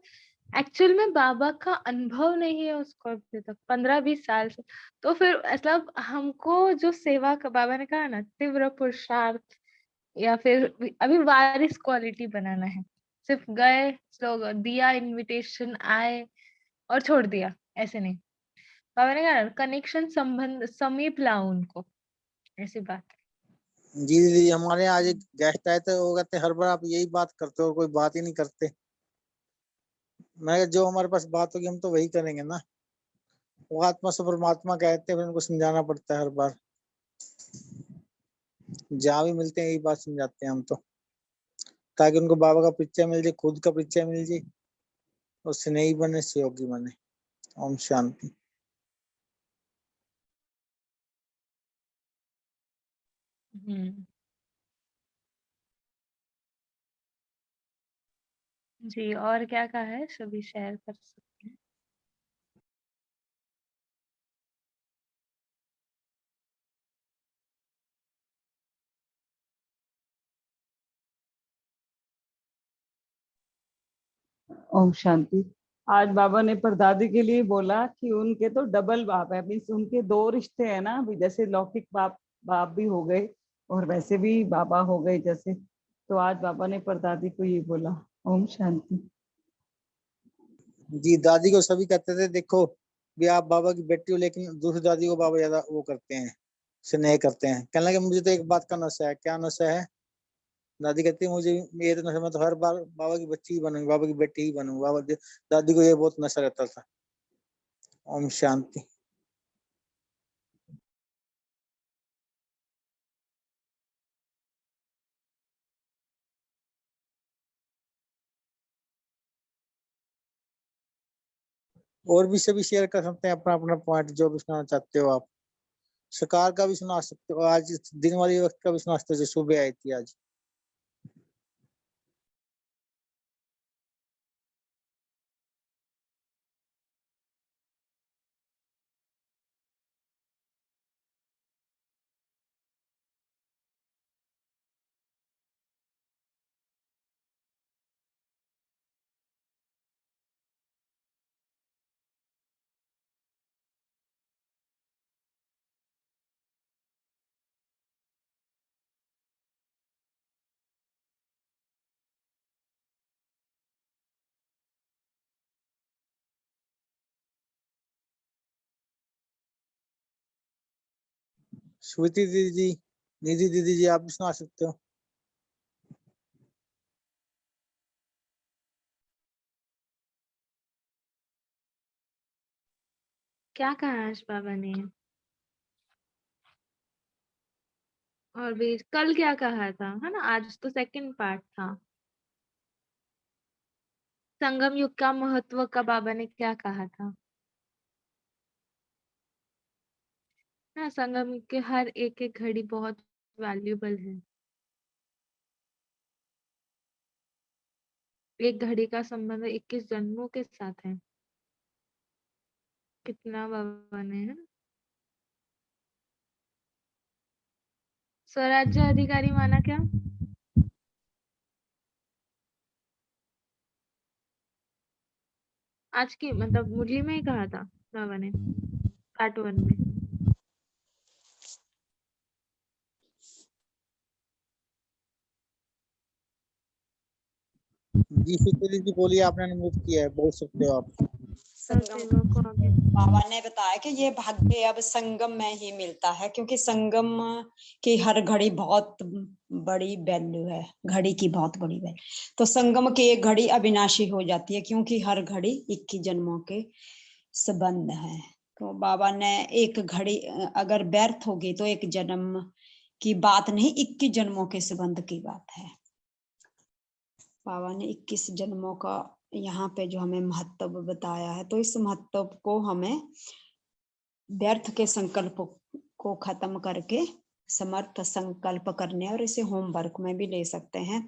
एक्चुअल में बाबा का अनुभव नहीं है उसको अभी तक 15-20 साल से। तो फिर मतलब हमको जो सेवा का बाबा ने कहा ना, तीव्र पुरुषार्थ या फिर अभी वारिस क्वालिटी बनाना है। सिर्फ गए, लोग दिया इनविटेशन, आए और छोड़ दिया, ऐसे नहीं। बाबा ने कहा ना, कनेक्शन, संबंध समीप लाओ उनको, ऐसी बात है। जी दीदी, हमारे यहाँ आज एक गेस्ट आए थे, वो कहते हर बार आप यही बात करते हो, कोई बात ही नहीं करते। मैं जो हमारे पास बात होगी हम तो वही करेंगे ना। वो आत्मा से परमात्मा कहते हैं, फिर उनको समझाना पड़ता है हर बार। जहाँ भी मिलते हैं यही बात समझाते हैं हम तो, ताकि उनको बाबा का परिचय मिल जाए, खुद का परिचय मिल जाए, उससे नहीं बने, सहयोगी बने। ओम शांति। जी, और क्या कहा है सभी शेयर कर सकते हैं। ओम शांति। आज बाबा ने परदादी के लिए बोला कि उनके तो डबल बाप है, मीन्स उनके दो रिश्ते हैं ना, अभी जैसे लौकिक बाप भी हो गए और वैसे भी बाबा हो गए जैसे। तो आज बाबा ने परदादी को ये बोला। ओम शांति। जी, दादी को सभी कहते थे, देखो भी आप बाबा की बेटी हो, लेकिन दूसरी दादी को बाबा ज्यादा वो करते हैं, स्नेह करते हैं। कहने लगे मुझे तो एक बात का नशा है। क्या नशा है? दादी कहती है मुझे ये तो नशा, मैं तो हर बार बाबा की बच्ची ही बनूंगी, बाबा की बेटी ही बनूंगी। बाबा दादी को ये बहुत नशा रहता था। ओम शांति। और भी सभी शेयर कर सकते हैं अपना अपना पॉइंट, जो भी सुनाना चाहते हो आप। सकार का भी सुना सकते हो, आज दिन वाली वक्त का भी सुना सकते हो, जो सुबह आई थी आज। श्रुति दीदी जी, निधि दीदी जी, आप भी सुना सकते हो। क्या कहा आज बाबा ने? और भी कल क्या कहा था, है ना? आज तो सेकंड पार्ट था। संगम युग का महत्व का बाबा ने क्या कहा था ना? संगम युग के हर एक एक घड़ी बहुत वैल्यूबल है। एक घड़ी का संबंध 21 जन्मों के साथ है। कितना बाबा ने, है ना? स्वराज्य अधिकारी माना क्या? आज की मतलब मुरली में ही कहा था बाबा ने, पार्ट 1 में। जी श्रुति जी बोलिए, आपने अनम्यूट किया है, बोल सकते हो आप। सेवक को आगे। बाबा ने बताया कि ये भाग्य अब संगम में ही मिलता है, क्योंकि संगम की हर घड़ी बहुत बड़ी वैल्यू है, घड़ी की बहुत बड़ी वैल्यू। तो संगम की एक घड़ी अविनाशी हो जाती है, क्योंकि हर घड़ी 21 जन्मों के संबंध है। तो बाबा ने एक घड़ी अगर व्यर्थ होगी तो एक जन्म की बात नहीं, 21 जन्मों के संबंध की बात है। बाबा ने 21 जन्मों का यहाँ पे जो हमें महत्व बताया है, तो इस महत्व को हमें व्यर्थ के संकल्प को खत्म करके समर्थ संकल्प करने और इसे होमवर्क में भी ले सकते हैं।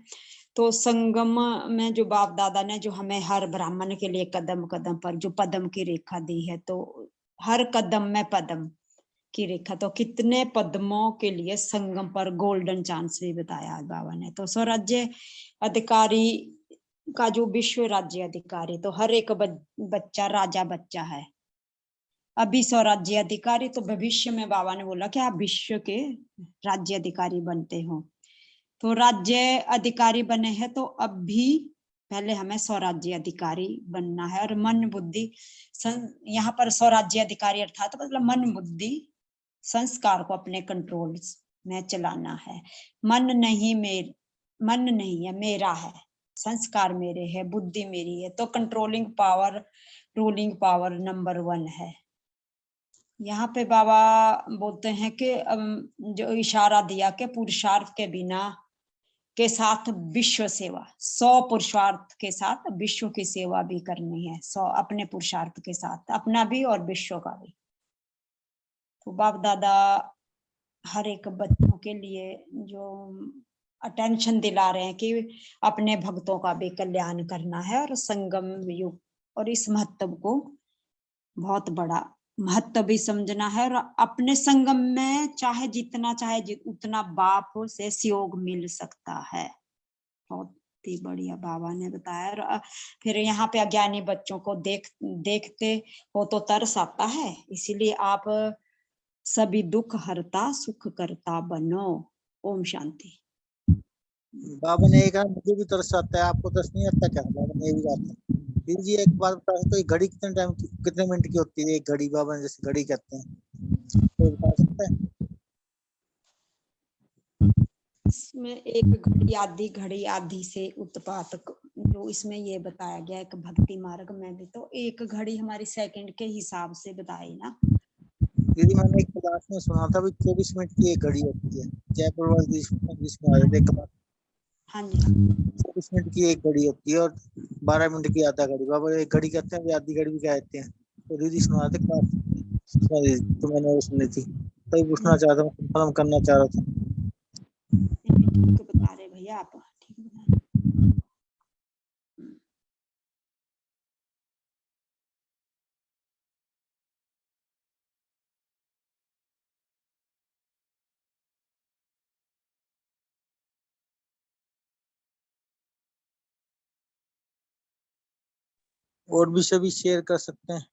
तो संगम में जो बाप दादा ने जो हमें हर ब्राह्मण के लिए कदम कदम पर जो पदम की रेखा दी है, तो हर कदम में पदम की रेखा, तो कितने पद्मों के लिए संगम पर गोल्डन चांस भी बताया है बाबा ने। तो स्वराज्य अधिकारी का जो विश्व राज्य अधिकारी, तो हर एक बच्चा राजा बच्चा है। अभी स्वराज्य अधिकारी, तो भविष्य में बाबा ने बोला कि आप विश्व के राज्य अधिकारी बनते हो। तो राज्य अधिकारी बने हैं, तो अब भी पहले हमें स्वराज्य अधिकारी बनना है। और मन बुद्धि यहाँ पर स्वराज्य अधिकारी अर्थात मतलब मन बुद्धि संस्कार को अपने कंट्रोल में चलाना है। मन नहीं है, मेरा है, संस्कार मेरे है, बुद्धि मेरी है। तो controlling power, ruling power number 1 है। यहाँ पे बाबा बोलते हैं कि जो इशारा दिया कि पुरुषार्थ के बिना के साथ विश्व सेवा, 100 पुरुषार्थ के साथ विश्व की सेवा भी करनी है, 100 अपने पुरुषार्थ के साथ, अपना भी और विश्व का भी। तो बाप दादा हर एक बच्चों के लिए जो अटेंशन दिला रहे हैं कि अपने भक्तों का भी कल्याण करना है और संगम युग और इस महत्व को बहुत बड़ा महत्व भी समझना है। और अपने संगम में चाहे जितना चाहे उतना बाप से सहयोग मिल सकता है। बहुत ही बढ़िया बाबा ने बताया। और फिर यहाँ पे अज्ञानी बच्चों को देखते हो तो तरस आता है, इसीलिए आप सभी दुख हरता सुख करता बनो। ओम शांति। बाबा ने ये कहा मुझे भी तरस आता है, आपको तरस नहीं आता क्या? बाबा ने ये भी कहा था। दीदी जी एक बात बता सकते हो, तो घड़ी कितने टाइम की, कितने मिनट की होती है एक घड़ी? बाबा ने जैसे घड़ी कहते हैं, तो बता सकते हैं? इसमें एक घड़ी आदि से उत्पात, जो इसमें ये बताया गया एक भक्ति मार्ग में भी, तो एक घड़ी हमारी सेकंड के हिसाब से बताई ना। दीदी मैंने एक क्लास में सुना था, 24 मिनट की एक घड़ी होती है, जयपुर वाले जिसमें आए थे क्लास। हाँ जी, 24 मिनट की एक घड़ी होती है और 12 मिनट की आधा घड़ी। बाबा एक घड़ी कहते हैं, आधी घड़ी भी कहते हैं। तो दीदी सुना थे क्लास, तो मैंने वो सुनी थी, तभी पूछना चाहता हूँ, कंफर्म करना चाह रहा था। ठीक बता रहे भैया आप, ठीक बता रहे। और भी सभी शेयर कर सकते हैं।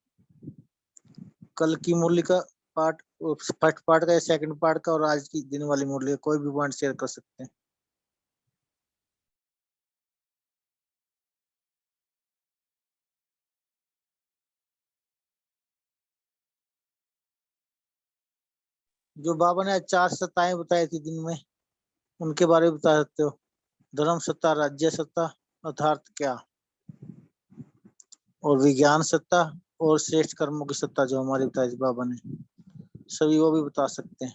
कल की मुरली का पार्ट, फर्स्ट पार्ट का या सेकंड पार्ट का, और आज की दिन वाली मुरली, कोई भी पॉइंट शेयर कर सकते हैं। जो बाबा ने 4 सत्ताएं बताई थी दिन में, उनके बारे में बता सकते हो? धर्म सत्ता, राज्य सत्ता, अर्थात क्या, और विज्ञान सत्ता, और श्रेष्ठ कर्मों की सत्ता जो हमारी बताई थी बाबा ने, सभी वो भी बता सकते हैं।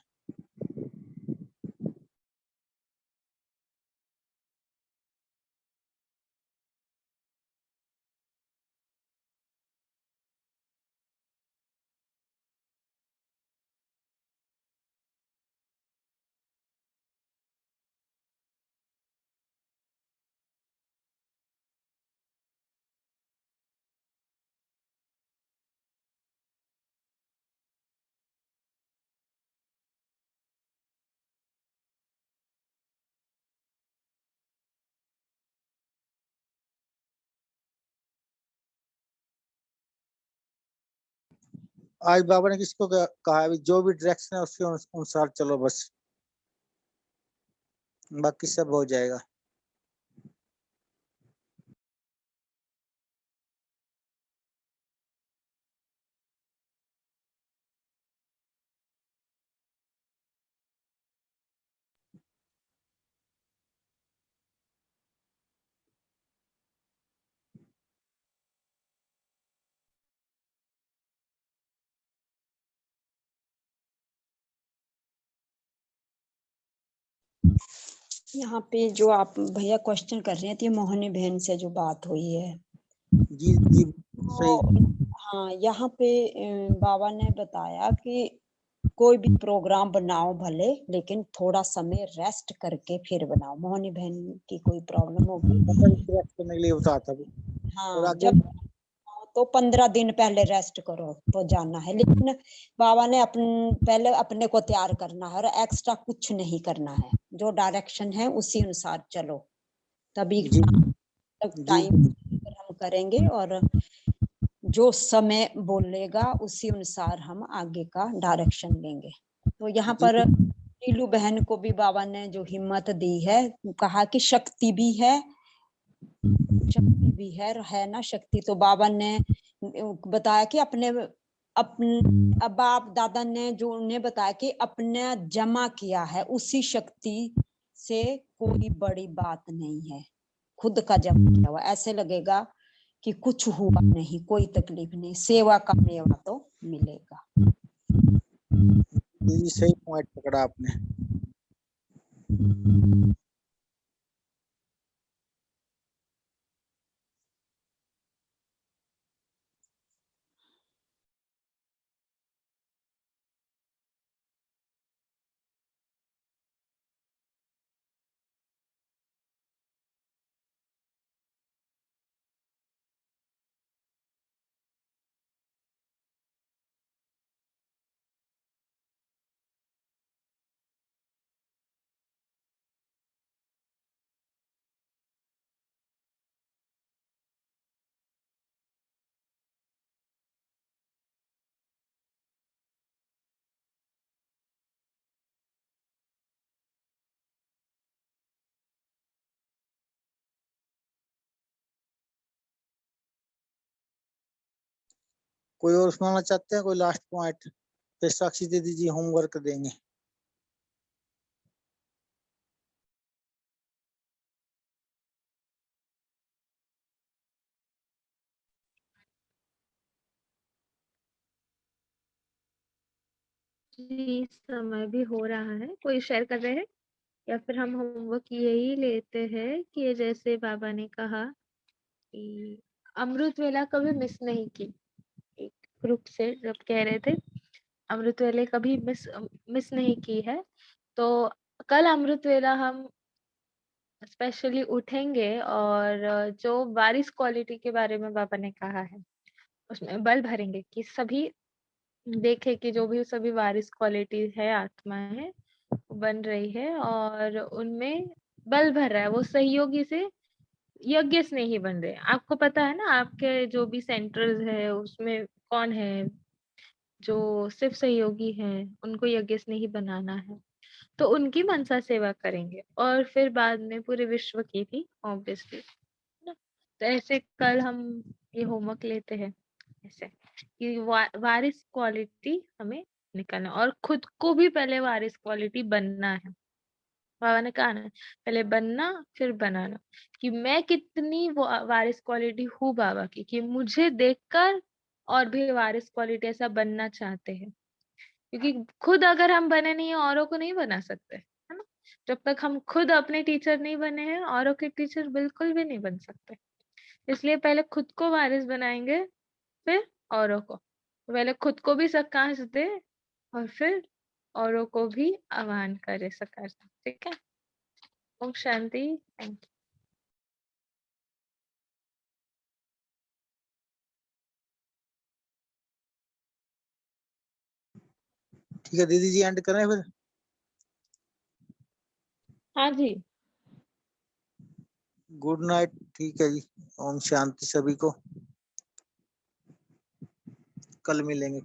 आज बाबा ने किसको कहा है, जो भी डायरेक्शन है उसके अनुसार चलो, बस बाकी सब हो जाएगा। यहाँ पे जो आप भैया क्वेश्चन कर रहे हैं, तो ये मोहनी बहन से जो बात हुई है, जी जी सही। तो हाँ, यहाँ पे बाबा ने बताया कि कोई भी प्रोग्राम बनाओ भले, लेकिन थोड़ा समय रेस्ट करके फिर बनाओ। मोहनी बहन की कोई प्रॉब्लम होगी, डायरेक्ट करने के लिए बता था। और हाँ, आगे जब तो 15 दिन पहले रेस्ट करो तो जाना है, लेकिन बाबा ने पहले अपने को तैयार करना है और एक्स्ट्रा कुछ नहीं करना है। जो डायरेक्शन है उसी अनुसार चलो, तभी जी जी टाइम हम करेंगे, और जो समय बोलेगा उसी अनुसार हम आगे का डायरेक्शन लेंगे। तो यहाँ जी पर नीलू बहन को भी बाबा ने जो हिम्मत दी है, कहा कि शक्ति भी है ना शक्ति। तो बाबा ने बताया कि अपने अब बाप दादा ने जो उन्हें बताया कि अपने जमा किया है उसी शक्ति से कोई बड़ी बात नहीं है, खुद का जमा किया हुआ। ऐसे लगेगा कि कुछ हुआ नहीं, कोई तकलीफ नहीं, सेवा का मेवा तो मिलेगा। जी सही पॉइंट पकड़ा आपने। कोई और सुनाना चाहते हैं, कोई लास्ट पॉइंट? फिर साक्षी दीदी जी होमवर्क देंगे। जी, समय भी हो रहा है। कोई शेयर कर रहे हैं या फिर हम होमवर्क यही लेते हैं कि जैसे बाबा ने कहा कि अमृत वेला कभी मिस नहीं की। एक ग्रुप से जब कह रहे थे अमृत वेले कभी मिस नहीं की है, तो कल अमृत वेला हम स्पेशली उठेंगे और जो वारिस क्वालिटी के बारे में बाबा ने कहा है उसमें बल भरेंगे कि सभी देखे कि जो भी सभी वारिस क्वालिटी है, आत्मा है, वो बन रही है और उनमें बल भर रहा है। वो सहयोगी से यज्ञ से नहीं बन रहे। आपको पता है ना, आपके जो भी सेंटर्स है उसमें कौन है जो सिर्फ सहयोगी हैं, उनको यज्ञ से नहीं बनाना है, तो उनकी मनसा सेवा करेंगे और फिर बाद में पूरे विश्व की भी ऑब्वियसली ना। तो ऐसे कल हम ये होमवर्क लेते हैं ऐसे कि वारिस क्वालिटी हमें निकलना और खुद को भी पहले वारिस क्वालिटी बनना है। बाबा ने कहा ना पहले बनना फिर बनाना, कि मैं कितनी वारिस क्वालिटी हूँ बाबा की, कि मुझे देखकर और भी वारिस क्वालिटी ऐसा बनना चाहते हैं। क्योंकि खुद अगर हम बने नहीं है औरों को नहीं बना सकते, है ना। जब तक हम खुद अपने टीचर नहीं बने हैं औरों के टीचर बिल्कुल भी नहीं बन सकते। इसलिए पहले खुद को वारिस बनाएंगे फिर औरों को। पहले खुद को भी सकाश दे और फिर औरों को भी आह्वान करे सकाश दे। ठीक है। ओम शांति। Thank you. ठीक है दीदी जी, एंड करें फिर? हाँ जी। Good night. ठीक है जी, ओम शांति सभी को, कल मिलेंगे।